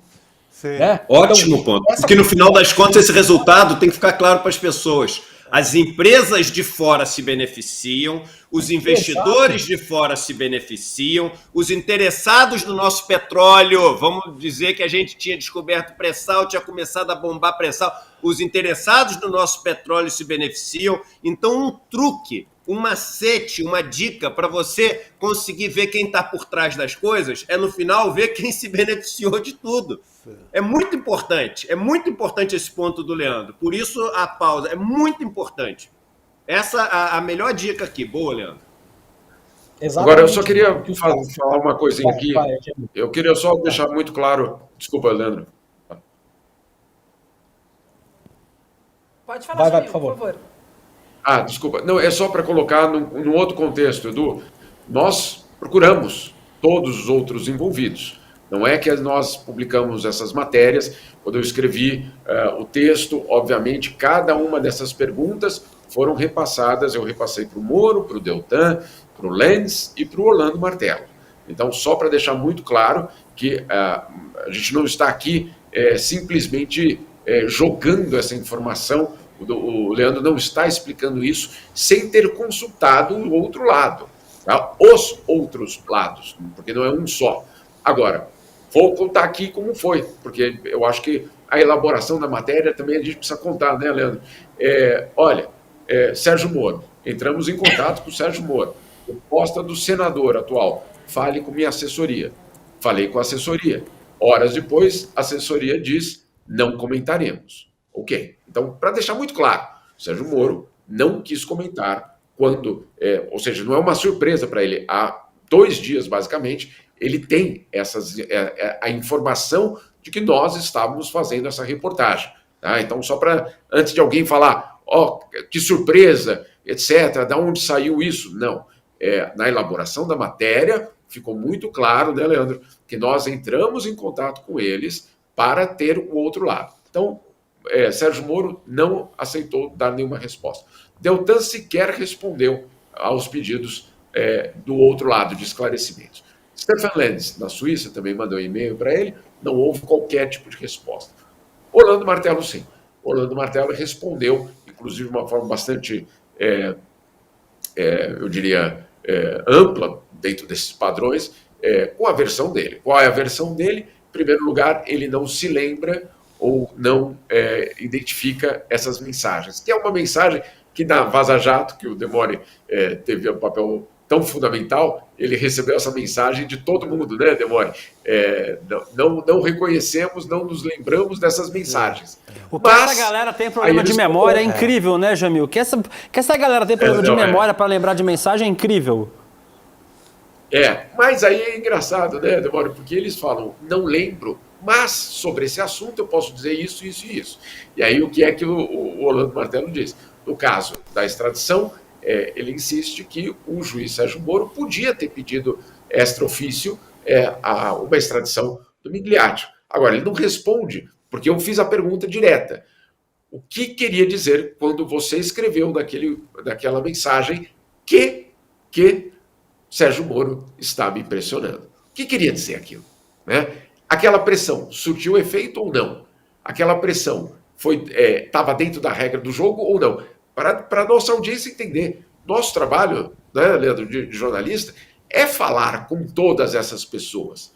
né? Ótimo então, ponto. Porque no final das contas esse resultado tem que ficar claro para as pessoas. As empresas de fora se beneficiam, os investidores de fora se beneficiam, os interessados no nosso petróleo, vamos dizer que a gente tinha descoberto pré-sal, tinha começado a bombar pré-sal, os interessados no nosso petróleo se beneficiam. Então, um truque, um macete, uma dica para você conseguir ver quem está por trás das coisas é, no final, ver quem se beneficiou de tudo. É muito importante esse ponto do Leandro. Por isso, a pausa é muito importante. Essa é a melhor dica aqui. Boa, Leandro. Exatamente. Agora, eu só queria falar uma coisinha aqui. Eu queria só deixar muito claro... Desculpa, Leandro. Pode falar, vai, por favor. Desculpa. Não, é só para colocar num outro contexto, Edu. Nós procuramos todos os outros envolvidos. Não é que nós publicamos essas matérias. Quando eu escrevi o texto, obviamente, cada uma dessas perguntas foram repassadas. Eu repassei para o Moro, para o Deltan, para o Lenz e para o Orlando Martello. Então, só para deixar muito claro que a gente não está aqui simplesmente jogando essa informação. O Leandro não está explicando isso sem ter consultado o outro lado, tá? Os outros lados, porque não é um só. Agora, vou contar aqui como foi, porque eu acho que a elaboração da matéria também a gente precisa contar, né, Leandro? Sérgio Moro, entramos em contato com o Sérgio Moro, proposta do senador atual, fale com minha assessoria. Falei com a assessoria. Horas depois, a assessoria diz, não comentaremos. Ok. Então, para deixar muito claro, o Sérgio Moro não quis comentar quando, ou seja, não é uma surpresa para ele. Há 2 dias, basicamente, ele tem a informação de que nós estávamos fazendo essa reportagem. Tá? Então, só para, antes de alguém falar, que surpresa, etc., de onde saiu isso? Não. Na elaboração da matéria, ficou muito claro, né, Leandro, que nós entramos em contato com eles para ter o outro lado. Então, Sérgio Moro não aceitou dar nenhuma resposta. Deltan sequer respondeu aos pedidos do outro lado de esclarecimentos. Stefan Lenz, na Suíça, também mandou um e-mail para ele, não houve qualquer tipo de resposta. Orlando Martello, sim. Orlando Martello respondeu, inclusive de uma forma bastante, eu diria, ampla, dentro desses padrões, com a versão dele. Qual é a versão dele? Em primeiro lugar, ele não se lembra ou não identifica essas mensagens, que é uma mensagem que na Vaza Jato, que o Demore teve um papel tão fundamental, ele recebeu essa mensagem de todo mundo, né, Demore? Não reconhecemos, não nos lembramos dessas mensagens. O que essa galera tem problema de memória é incrível, né, Jamil? Que essa galera tem problema de memória para lembrar de mensagem é incrível. Mas aí é engraçado, né, Demore? Porque eles falam, não lembro, mas sobre esse assunto eu posso dizer isso, isso e isso. E aí o que é que o Orlando Martello diz? No caso da extradição, ele insiste que o juiz Sérgio Moro podia ter pedido extra ofício uma extradição do Migliaccio. Agora, ele não responde, porque eu fiz a pergunta direta. O que queria dizer quando você escreveu daquela mensagem que Sérgio Moro está me pressionando? O que queria dizer aquilo? Né? Aquela pressão surtiu efeito ou não? Aquela pressão estava dentro da regra do jogo ou não? Para a nossa audiência entender. Nosso trabalho, né, Leandro, de jornalista, é falar com todas essas pessoas,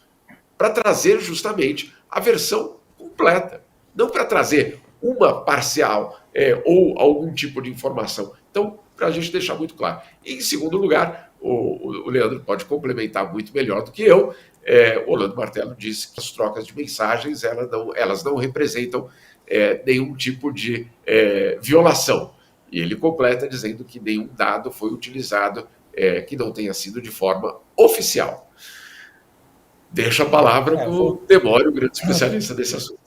para trazer justamente a versão completa, não para trazer uma parcial ou algum tipo de informação. Então, para a gente deixar muito claro. E, em segundo lugar, o Leandro pode complementar muito melhor do que eu, o Orlando Martello disse que as trocas de mensagens elas não representam nenhum tipo de violação. E ele completa dizendo que nenhum dado foi utilizado que não tenha sido de forma oficial. Deixa a palavra para o Demore, o grande especialista desse assunto.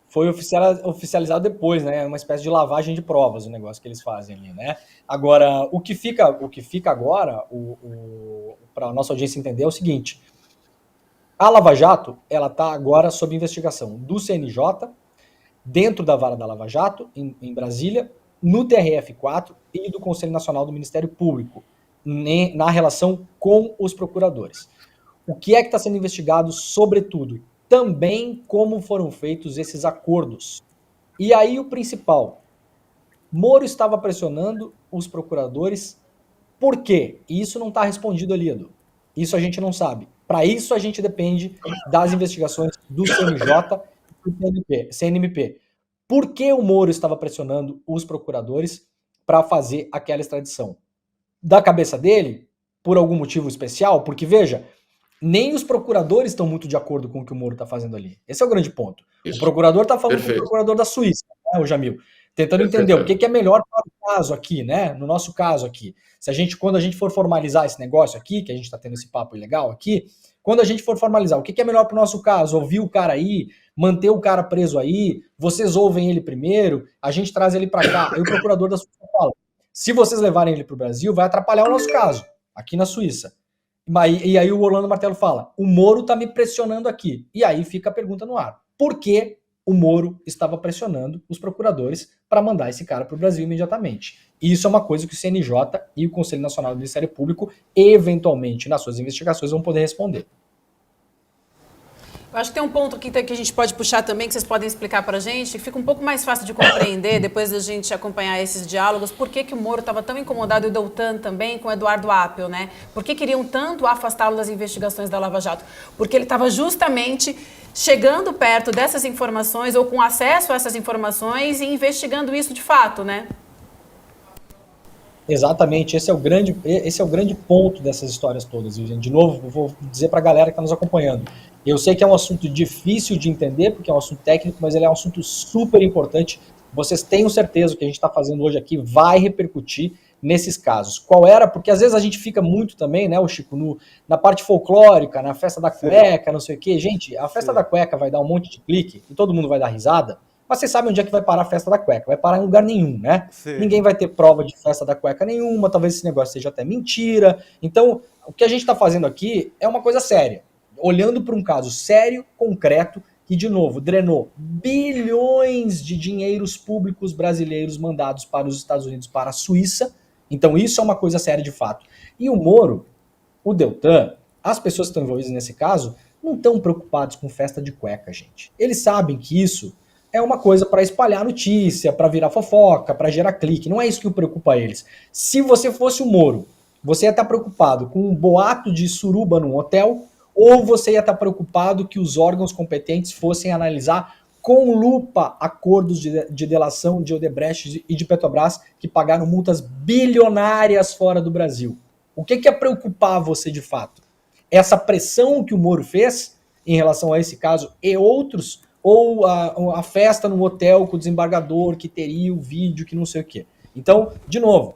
Foi oficializado depois, né? Uma espécie de lavagem de provas, o negócio que eles fazem ali, né? Agora, o que fica agora, para a nossa audiência entender, é o seguinte: a Lava Jato, ela está agora sob investigação do CNJ, dentro da vara da Lava Jato, em Brasília, no TRF4 e do Conselho Nacional do Ministério Público, na relação com os procuradores. O que é que está sendo investigado, sobretudo? Também como foram feitos esses acordos. E aí o principal, Moro estava pressionando os procuradores, por quê? E isso não está respondido ali, Edu. Isso a gente não sabe. Para isso a gente depende das investigações do CNJ e do CNMP. Por que o Moro estava pressionando os procuradores para fazer aquela extradição? Da cabeça dele? Por algum motivo especial? Porque, veja, nem os procuradores estão muito de acordo com o que o Moro está fazendo ali. Esse é o grande ponto. Isso. O procurador está falando com o procurador da Suíça, né, o Jamil, tentando entender o que é melhor para o caso aqui, né? No nosso caso aqui. Quando a gente for formalizar esse negócio aqui, que a gente está tendo esse papo ilegal aqui, quando a gente for formalizar, o que é melhor para o nosso caso? Ouvir o cara aí, manter o cara preso aí, vocês ouvem ele primeiro, a gente traz ele para cá. Aí o procurador da Suíça fala, se vocês levarem ele para o Brasil, vai atrapalhar o nosso caso, aqui na Suíça. E aí o Orlando Martello fala, o Moro está me pressionando aqui. E aí fica a pergunta no ar. Por que o Moro estava pressionando os procuradores para mandar esse cara para o Brasil imediatamente? E isso é uma coisa que o CNJ e o Conselho Nacional do Ministério Público, eventualmente, nas suas investigações, vão poder responder. Eu acho que tem um ponto aqui que a gente pode puxar também, que vocês podem explicar para a gente, que fica um pouco mais fácil de compreender, depois da gente acompanhar esses diálogos, por que o Moro estava tão incomodado, e o Deltan também, com o Eduardo Appel, né? Por que queriam tanto afastá-lo das investigações da Lava Jato? Porque ele estava justamente chegando perto dessas informações, ou com acesso a essas informações, e investigando isso de fato, né? Exatamente, esse é o grande ponto dessas histórias todas. De novo, vou dizer para a galera que está nos acompanhando. Eu sei que é um assunto difícil de entender, porque é um assunto técnico, mas ele é um assunto super importante. Vocês tenham certeza que o que a gente está fazendo hoje aqui vai repercutir nesses casos. Qual era? Porque às vezes a gente fica muito também, né, o Chico, na parte folclórica, na festa da cueca, não sei o quê. Gente, a festa da cueca vai dar um monte de clique e todo mundo vai dar risada. Mas vocês sabem onde é que vai parar a festa da cueca. Vai parar em lugar nenhum, né? Sim. Ninguém vai ter prova de festa da cueca nenhuma, talvez esse negócio seja até mentira. Então, o que a gente está fazendo aqui é uma coisa séria. Olhando para um caso sério, concreto, que, de novo, drenou bilhões de dinheiros públicos brasileiros mandados para os Estados Unidos, para a Suíça. Então, isso é uma coisa séria de fato. E o Moro, o Deltan, As pessoas que estão envolvidas nesse caso não estão preocupadas com festa de cueca, gente. Eles sabem que isso é uma coisa para espalhar notícia, para virar fofoca, para gerar clique. Não é isso que preocupa eles. Se você fosse o Moro, você ia estar preocupado com um boato de suruba num hotel, ou você ia estar preocupado que os órgãos competentes fossem analisar com lupa acordos de delação de Odebrecht e de Petrobras que pagaram multas bilionárias fora do Brasil. O que ia preocupar você de fato? Essa pressão que o Moro fez em relação a esse caso e outros, ou a festa no hotel com o desembargador que teria o vídeo que não sei o quê. Então, de novo,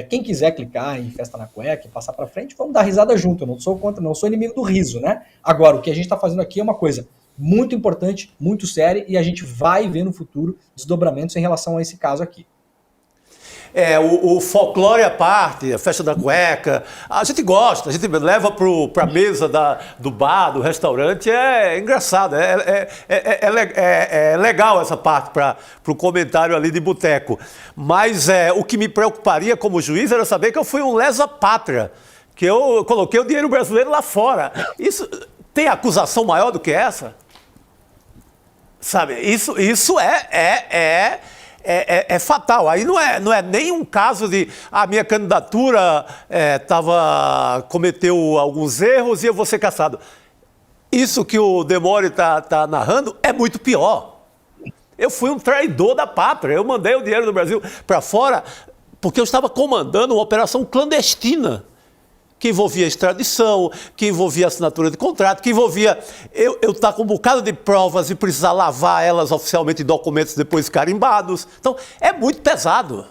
quem quiser clicar em festa na cueca e passar para frente, vamos dar risada junto. Eu não sou contra, não sou inimigo do riso, né? Agora, o que a gente está fazendo aqui é uma coisa muito importante, muito séria, e a gente vai ver no futuro desdobramentos em relação a esse caso aqui. O folclore à parte, a festa da cueca, a gente gosta, a gente leva para a mesa do bar, do restaurante, é engraçado, é legal essa parte para o comentário ali de boteco. Mas o que me preocuparia como juiz era saber que eu fui um lesa-pátria, que eu coloquei o dinheiro brasileiro lá fora. Isso tem acusação maior do que essa? Sabe, isso é fatal. Aí não é nem um caso de a minha candidatura cometeu alguns erros e eu vou ser cassado. Isso que o Demore tá narrando é muito pior. Eu fui um traidor da pátria. Eu mandei o dinheiro do Brasil para fora porque eu estava comandando uma operação clandestina que envolvia extradição, que envolvia assinatura de contrato, que envolvia eu estar com um bocado de provas e precisar lavar elas oficialmente em documentos depois carimbados. Então, é muito pesado.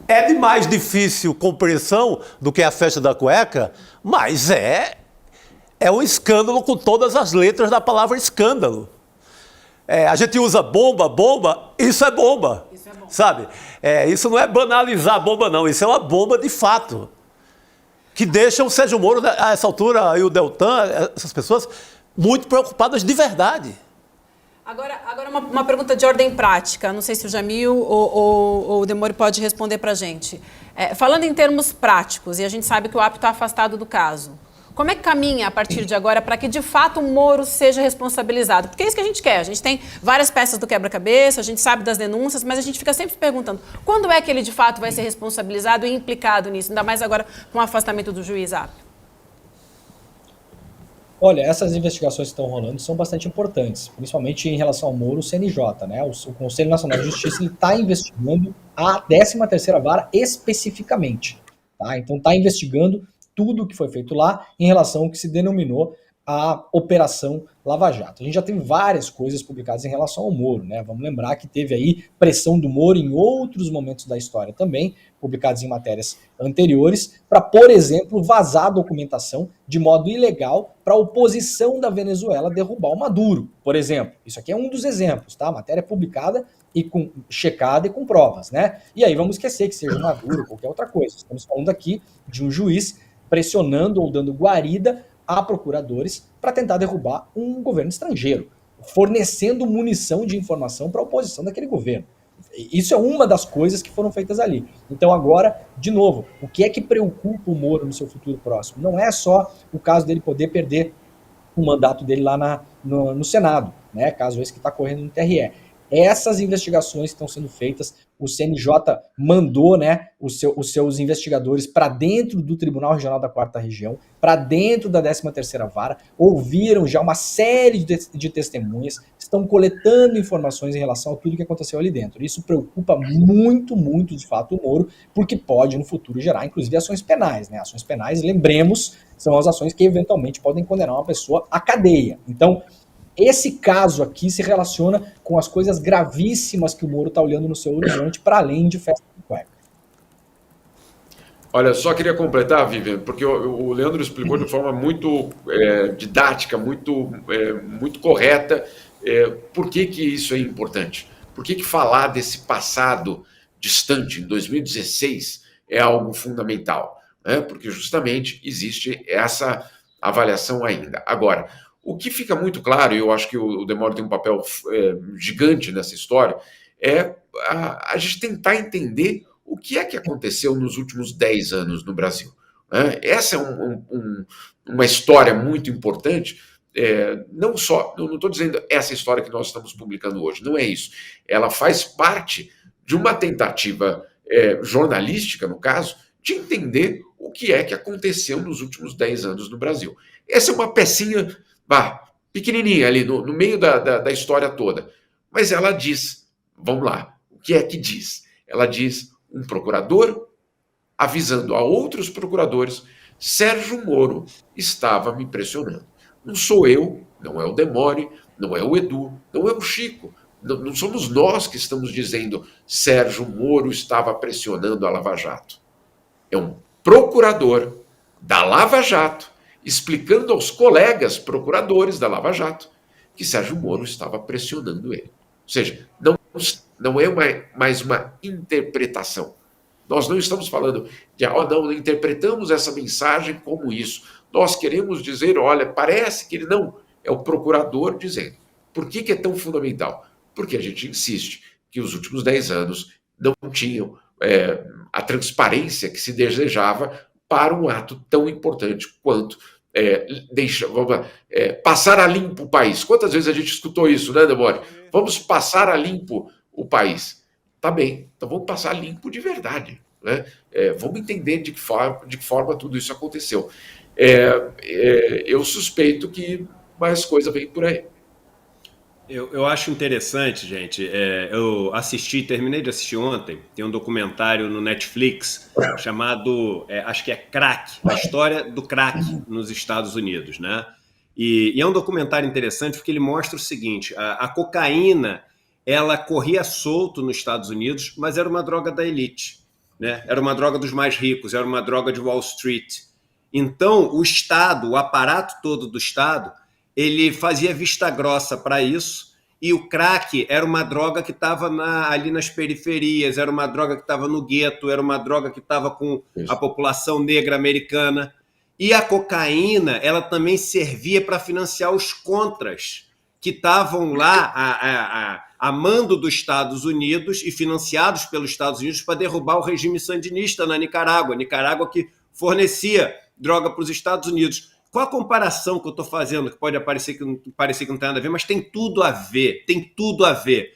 É de mais difícil compreensão do que a festa da cueca, mas é um escândalo com todas as letras da palavra escândalo. A gente usa bomba, isso é bomba. Isso é bomba. Sabe? Isso não é banalizar a bomba, não. Isso é uma bomba de fato. Que deixam o Sérgio Moro, a essa altura, e o Deltan, essas pessoas, muito preocupadas de verdade. Agora uma pergunta de ordem prática. Não sei se o Jamil ou o Demore pode responder para a gente. Falando em termos práticos, e a gente sabe que o AP está afastado do caso, como é que caminha a partir de agora para que, de fato, o Moro seja responsabilizado? Porque é isso que a gente quer. A gente tem várias peças do quebra-cabeça, a gente sabe das denúncias, mas a gente fica sempre se perguntando quando é que ele, de fato, vai ser responsabilizado e implicado nisso, ainda mais agora com o afastamento do juiz Apio. Olha, essas investigações que estão rolando são bastante importantes, principalmente em relação ao Moro, o CNJ, né? O Conselho Nacional de Justiça está investigando a 13ª Vara especificamente, tá? Então está investigando tudo o que foi feito lá em relação ao que se denominou a Operação Lava Jato. A gente já tem várias coisas publicadas em relação ao Moro, né? Vamos lembrar que teve aí pressão do Moro em outros momentos da história também, publicados em matérias anteriores, para, por exemplo, vazar documentação de modo ilegal para a oposição da Venezuela derrubar o Maduro, por exemplo. Isso aqui é um dos exemplos, tá? Matéria publicada e checada e com provas, né? E aí vamos esquecer que seja o Maduro ou qualquer outra coisa. Estamos falando aqui de um juiz pressionando ou dando guarida a procuradores para tentar derrubar um governo estrangeiro, fornecendo munição de informação para a oposição daquele governo. Isso é uma das coisas que foram feitas ali. Então agora, de novo, o que é que preocupa o Moro no seu futuro próximo? Não é só o caso dele poder perder o mandato dele lá no Senado, né? Caso esse que está correndo no TRE. Essas investigações que estão sendo feitas, o CNJ mandou, né, os seus investigadores para dentro do Tribunal Regional da 4ª Região, para dentro da 13ª Vara, ouviram já uma série de testemunhas, estão coletando informações em relação a tudo que aconteceu ali dentro. Isso preocupa muito, muito, de fato, o Moro, porque pode, no futuro, gerar, inclusive, ações penais, né? Ações penais, lembremos, são as ações que, eventualmente, podem condenar uma pessoa à cadeia. Então, esse caso aqui se relaciona com as coisas gravíssimas que o Moro está olhando no seu horizonte, para além de festa de cueca. Olha, só queria completar, Vivian, porque o Leandro explicou de forma muito didática, muito correta, por que isso é importante. Por que falar desse passado distante, em 2016, é algo fundamental, né? Porque justamente existe essa avaliação ainda. Agora, o que fica muito claro, e eu acho que o Demore tem um papel gigante nessa história, é a gente tentar entender o que é que aconteceu nos últimos 10 anos no Brasil. Né? Essa é uma história muito importante. Não só, não estou dizendo essa história que nós estamos publicando hoje, não é isso. Ela faz parte de uma tentativa jornalística, no caso, de entender o que é que aconteceu nos últimos 10 anos no Brasil. Essa é uma pecinha pequenininha ali no meio da história toda. Mas ela diz, vamos lá, o que é que diz? Ela diz, um procurador avisando a outros procuradores, Sérgio Moro estava me pressionando. Não sou eu, não é o Demore, não é o Edu, não é o Chico. Não somos nós que estamos dizendo Sérgio Moro estava pressionando a Lava Jato. É um procurador da Lava Jato explicando aos colegas procuradores da Lava Jato que Sérgio Moro estava pressionando ele. Ou seja, não é mais uma interpretação. Nós não estamos falando de, não interpretamos essa mensagem como isso. Nós queremos dizer, olha, parece que ele não. É o procurador dizendo. Por que é tão fundamental? Porque a gente insiste que os últimos 10 anos não tinham a transparência que se desejava para um ato tão importante quanto passar a limpo o país. Quantas vezes a gente escutou isso, né, Demore? Vamos passar a limpo o país. Tá bem, então vamos passar limpo de verdade. Né? Vamos entender de que forma tudo isso aconteceu. Eu suspeito que mais coisa vem por aí. Eu acho interessante, gente. Eu terminei de assistir ontem, tem um documentário no Netflix chamado, acho que é Crack, a história do crack nos Estados Unidos, né? E é um documentário interessante porque ele mostra o seguinte, a cocaína, ela corria solto nos Estados Unidos, mas era uma droga da elite, né? Era uma droga dos mais ricos, era uma droga de Wall Street. Então, o Estado, o aparato todo do Estado, ele fazia vista grossa para isso, e o crack era uma droga que estava ali nas periferias, era uma droga que estava no gueto, era uma droga que estava com a população negra americana. E a cocaína, ela também servia para financiar os contras, que estavam lá a mando dos Estados Unidos e financiados pelos Estados Unidos para derrubar o regime sandinista na Nicarágua. Nicarágua que fornecia droga para os Estados Unidos. Qual a comparação que eu estou fazendo, que pode parecer que não tem nada a ver, mas tem tudo a ver, tem tudo a ver.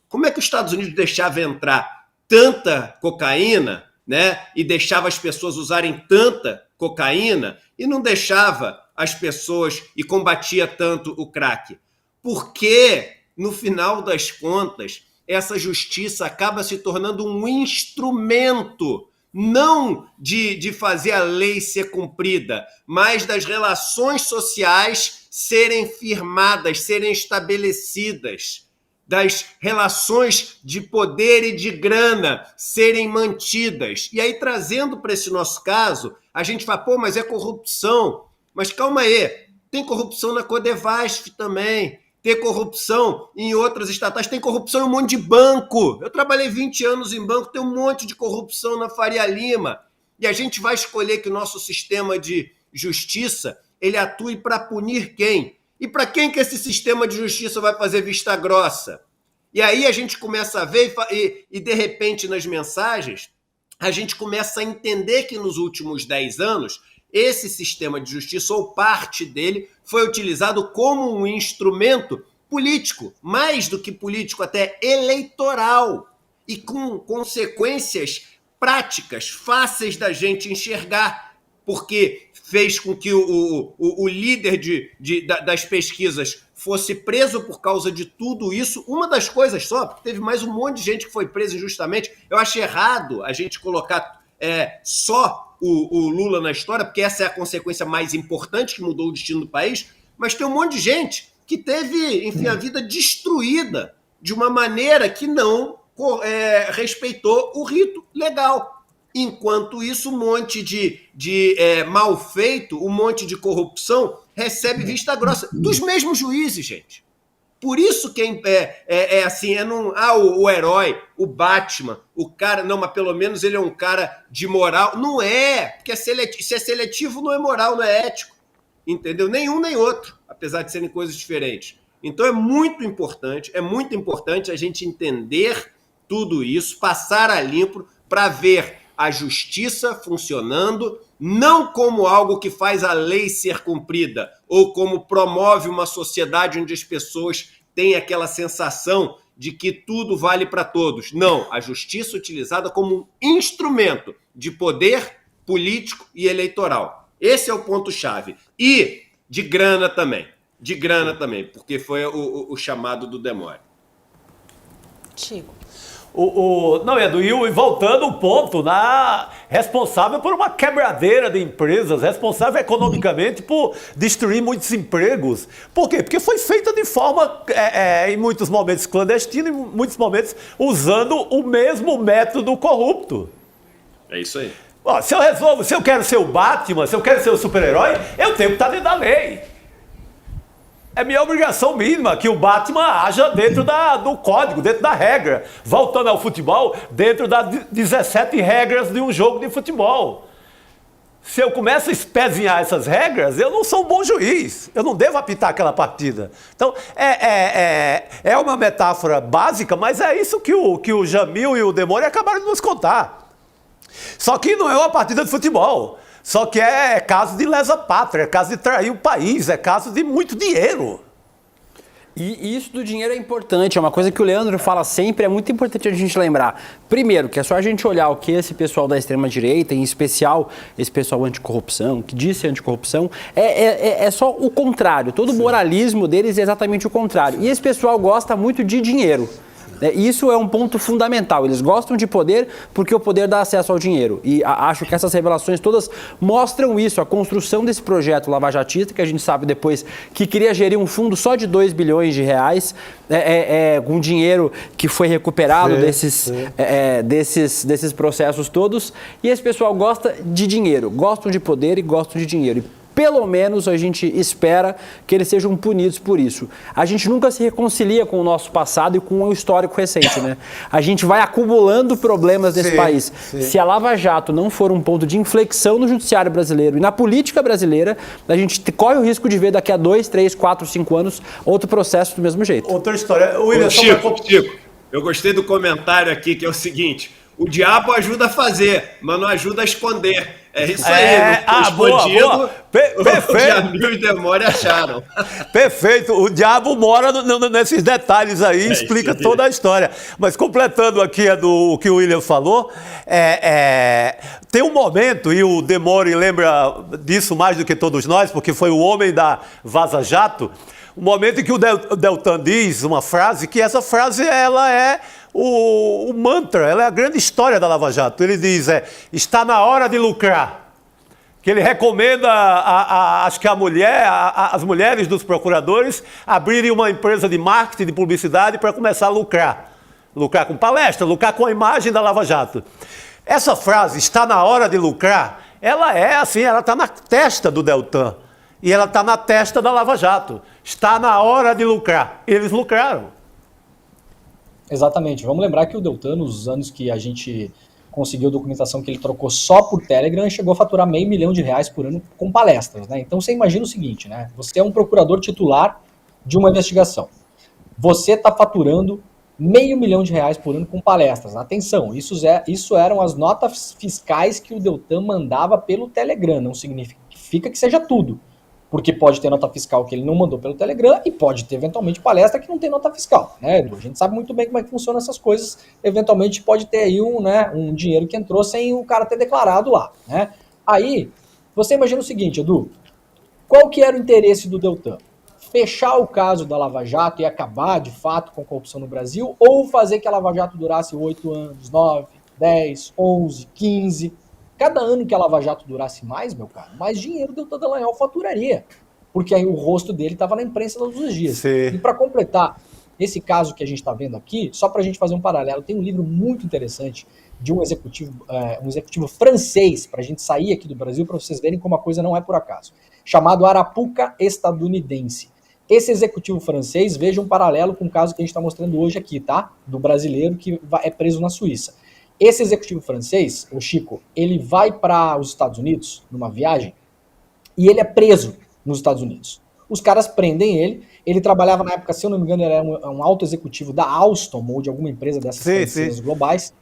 Como é que os Estados Unidos deixava entrar tanta cocaína, né, e deixava as pessoas usarem tanta cocaína e não deixava as pessoas e combatia tanto o crack? Porque, no final das contas, essa justiça acaba se tornando um instrumento não de fazer a lei ser cumprida, mas das relações sociais serem firmadas, serem estabelecidas, das relações de poder e de grana serem mantidas. E aí, trazendo para esse nosso caso, a gente fala, mas é corrupção. Mas calma aí, tem corrupção na Codevasf também, tem corrupção em outras estatais, tem corrupção em um monte de banco. Eu trabalhei 20 anos em banco, tem um monte de corrupção na Faria Lima. E a gente vai escolher que o nosso sistema de justiça, ele atue para punir quem? E para quem que esse sistema de justiça vai fazer vista grossa? E aí a gente começa a ver e de repente, nas mensagens, a gente começa a entender que nos últimos 10 anos, esse sistema de justiça, ou parte dele, foi utilizado como um instrumento político, mais do que político, até eleitoral, e com consequências práticas, fáceis da gente enxergar, porque fez com que o líder das pesquisas fosse preso por causa de tudo isso. Uma das coisas só, porque teve mais um monte de gente que foi presa injustamente. Eu acho errado a gente colocar só o Lula na história, porque essa é a consequência mais importante que mudou o destino do país, mas tem um monte de gente que teve, enfim, a vida destruída de uma maneira que não respeitou o rito legal. Enquanto isso, um monte de mal feito, um monte de corrupção recebe vista grossa dos mesmos juízes, gente. Por isso que o herói, o Batman, o cara, não, mas pelo menos ele é um cara de moral. Não é, porque se é seletivo, não é moral, não é ético. Entendeu? Nenhum nem outro, apesar de serem coisas diferentes. Então é muito importante a gente entender tudo isso, passar a limpo para ver a justiça funcionando não como algo que faz a lei ser cumprida ou como promove uma sociedade onde as pessoas têm aquela sensação de que tudo vale para todos. Não, a justiça utilizada como um instrumento de poder político e eleitoral. Esse é o ponto-chave. E de grana também, porque foi o chamado do Demore. Chico. Não, Edu, e voltando o ponto, responsável por uma quebradeira de empresas, responsável economicamente por destruir muitos empregos. Por quê? Porque foi feita de forma, em muitos momentos clandestina, em muitos momentos usando o mesmo método corrupto. É isso aí. Ó, se eu quero ser o Batman, se eu quero ser o super-herói, eu tenho que estar dentro da lei. É minha obrigação mínima que o Batman haja dentro do código, dentro da regra. Voltando ao futebol, dentro das 17 regras de um jogo de futebol. Se eu começo a espezinhar essas regras, eu não sou um bom juiz. Eu não devo apitar aquela partida. Então, é uma metáfora básica, mas é isso que o Jamil e o Demore acabaram de nos contar. Só que não é uma partida de futebol. Só que é caso de lesa-pátria, é caso de trair o país, é caso de muito dinheiro. E isso do dinheiro é importante, é uma coisa que o Leandro fala sempre, é muito importante a gente lembrar. Primeiro, que é só a gente olhar o que esse pessoal da extrema-direita, em especial esse pessoal anticorrupção, que diz ser anticorrupção, é só o contrário. Todo o moralismo deles é exatamente o contrário. E esse pessoal gosta muito de dinheiro. Isso é um ponto fundamental. Eles gostam de poder porque o poder dá acesso ao dinheiro. E acho que essas revelações todas mostram isso, a construção desse projeto lavajatista, que a gente sabe depois que queria gerir um fundo só de 2 bilhões de reais, com dinheiro que foi recuperado desses processos todos. E esse pessoal gosta de dinheiro, gostam de poder e gostam de dinheiro. E pelo menos a gente espera que eles sejam punidos por isso. A gente nunca se reconcilia com o nosso passado e com o histórico recente, né? A gente vai acumulando problemas nesse país. Se a Lava Jato não for um ponto de inflexão no judiciário brasileiro e na política brasileira, a gente corre o risco de ver daqui a 2, 3, 4, 5 anos outro processo do mesmo jeito. Outra história. Chico, eu gostei do comentário aqui, que é o seguinte: o diabo ajuda a fazer, mas não ajuda a esconder. É isso aí, não foi escondido. Perfeito. O Jamil e o Demore acharam. Perfeito, o diabo mora nesses detalhes aí, explica toda a história. Mas completando aqui o que o William falou, tem um momento, e o Demore lembra disso mais do que todos nós, porque foi o homem da Vaza Jato, um momento em que o Deltan diz uma frase, que essa frase ela é o mantra, ela é a grande história da Lava Jato. Ele diz, está na hora de lucrar. Que ele recomenda, acho que as mulheres dos procuradores abrirem uma empresa de marketing, de publicidade, para começar a lucrar. Lucrar com palestra, lucrar com a imagem da Lava Jato. Essa frase, está na hora de lucrar, ela está na testa do Deltan. E ela está na testa da Lava Jato. Está na hora de lucrar. Eles lucraram. Exatamente. Vamos lembrar que o Deltan, nos anos que a gente conseguiu documentação que ele trocou só por Telegram, chegou a faturar R$500 mil por ano com palestras, né? Então você imagina o seguinte, né? Você é um procurador titular de uma investigação. Você está faturando R$500 mil por ano com palestras. Atenção, isso eram as notas fiscais que o Deltan mandava pelo Telegram. Não significa que seja tudo. Porque pode ter nota fiscal que ele não mandou pelo Telegram e pode ter, eventualmente, palestra que não tem nota fiscal, né, Edu? A gente sabe muito bem como é que funcionam essas coisas. Eventualmente pode ter aí um dinheiro que entrou sem o cara ter declarado lá, né? Aí, você imagina o seguinte, Edu. Qual que era o interesse do Deltan? Fechar o caso da Lava Jato e acabar, de fato, com a corrupção no Brasil, ou fazer que a Lava Jato durasse 8 anos, 9, 10, 11, 15... Cada ano que a Lava Jato durasse mais, meu cara, mais dinheiro o Deltan Dallagnol faturaria. Porque aí o rosto dele estava na imprensa todos os dias. Sim. E para completar esse caso que a gente está vendo aqui, só para a gente fazer um paralelo, tem um livro muito interessante de um executivo francês, para a gente sair aqui do Brasil, para vocês verem como a coisa não é por acaso, chamado Arapuca Estadunidense. Esse executivo francês, veja um paralelo com o caso que a gente está mostrando hoje aqui, tá? Do brasileiro que é preso na Suíça. Esse executivo francês, o Chico, ele vai para os Estados Unidos, numa viagem, e ele é preso nos Estados Unidos. Os caras prendem ele trabalhava na época, se eu não me engano, ele era um alto executivo da Alstom, ou de alguma empresa dessas globais.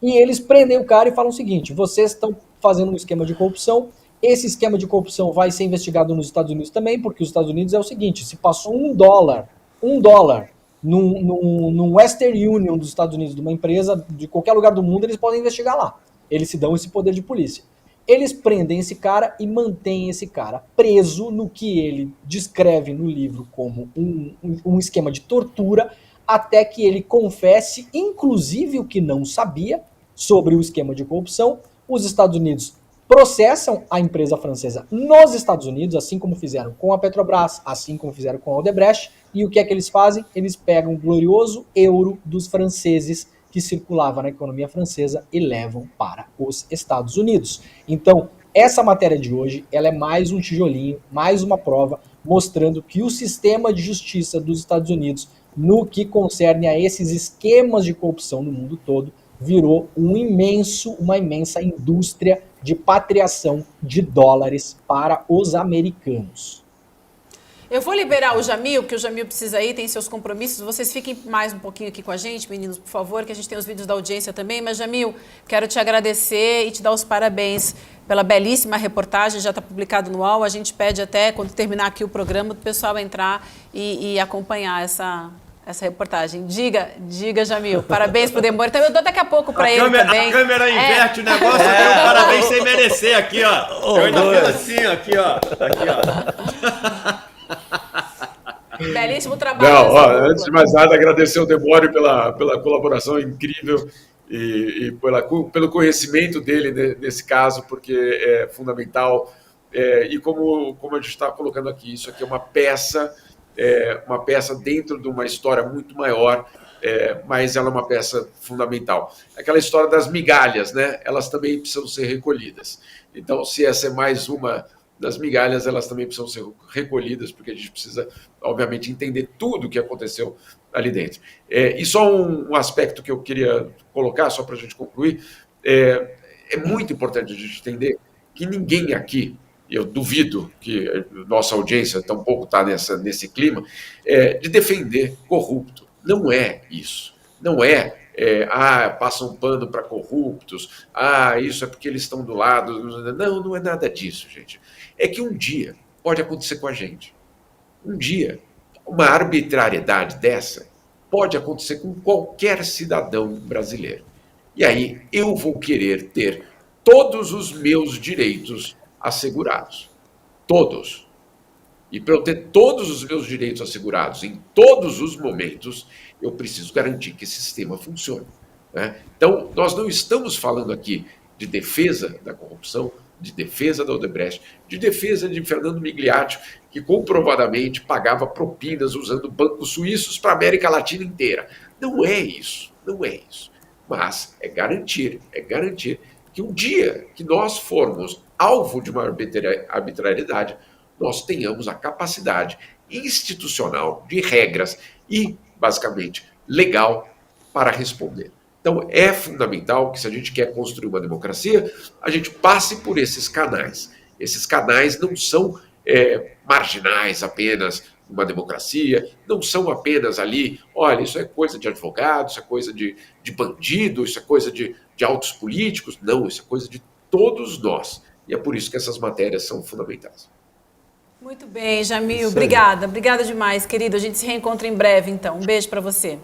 E eles prendem o cara e falam o seguinte: vocês estão fazendo um esquema de corrupção, esse esquema de corrupção vai ser investigado nos Estados Unidos também, porque os Estados Unidos é o seguinte: se passou $1 num Western Union dos Estados Unidos, de uma empresa de qualquer lugar do mundo, eles podem investigar lá. Eles se dão esse poder de polícia. Eles prendem esse cara e mantêm esse cara preso no que ele descreve no livro como um esquema de tortura, até que ele confesse, inclusive, o que não sabia sobre o esquema de corrupção. Os Estados Unidos processam a empresa francesa nos Estados Unidos, assim como fizeram com a Petrobras, assim como fizeram com a Odebrecht. E o que é que eles fazem? Eles pegam o glorioso euro dos franceses que circulava na economia francesa e levam para os Estados Unidos. Então, essa matéria de hoje, ela é mais um tijolinho, mais uma prova, mostrando que o sistema de justiça dos Estados Unidos, no que concerne a esses esquemas de corrupção no mundo todo, virou uma imensa indústria de patriação de dólares para os americanos. Eu vou liberar o Jamil, porque o Jamil precisa ir, tem seus compromissos. Vocês fiquem mais um pouquinho aqui com a gente, meninos, por favor, que a gente tem os vídeos da audiência também. Mas, Jamil, quero te agradecer e te dar os parabéns pela belíssima reportagem, já está publicado no UOL. A gente pede até, quando terminar aqui o programa, o pessoal entrar e acompanhar essa reportagem. Diga, Jamil, parabéns pro Demore. Então eu dou daqui a pouco para ele também. A câmera inverte o negócio, eu dei um parabéns sem merecer aqui, ó. Eu ainda fiz assim, aqui, ó. Belíssimo trabalho. Não, antes de mais nada, agradecer ao Demore pela colaboração incrível e pelo conhecimento dele nesse caso, porque é fundamental. E como a gente está colocando aqui, isso aqui é uma peça dentro de uma história muito maior, mas ela é uma peça fundamental. Aquela história das migalhas, né? Elas também precisam ser recolhidas. Então, se essa é mais uma das migalhas, elas também precisam ser recolhidas, porque a gente precisa, obviamente, entender tudo o que aconteceu ali dentro. E só um aspecto que eu queria colocar, só para a gente concluir, é muito importante a gente entender que ninguém aqui, e eu duvido que nossa audiência tampouco está nesse clima, de defender corrupto. Não é isso. Não passam pano para corruptos, isso é porque eles estão do lado. Não é nada disso, gente. É que um dia pode acontecer com a gente. Um dia, uma arbitrariedade dessa pode acontecer com qualquer cidadão brasileiro. E aí eu vou querer ter todos os meus direitos assegurados. Todos. E para eu ter todos os meus direitos assegurados em todos os momentos, eu preciso garantir que esse sistema funcione, né? Então, nós não estamos falando aqui de defesa da corrupção, de defesa da Odebrecht, de defesa de Fernando Migliaccio, que comprovadamente pagava propinas usando bancos suíços para a América Latina inteira. Não é isso. Mas é garantir que um dia que nós formos alvo de uma arbitrariedade, nós tenhamos a capacidade institucional de regras e, basicamente, legal para responder. Então, é fundamental que, se a gente quer construir uma democracia, a gente passe por esses canais. Esses canais não são marginais apenas numa democracia, não são apenas ali, olha, isso é coisa de advogado, isso é coisa de bandido, isso é coisa de altos políticos. Não, isso é coisa de todos nós. E é por isso que essas matérias são fundamentais. Muito bem, Jamil. Obrigada demais, querido. A gente se reencontra em breve, então. Um beijo para você.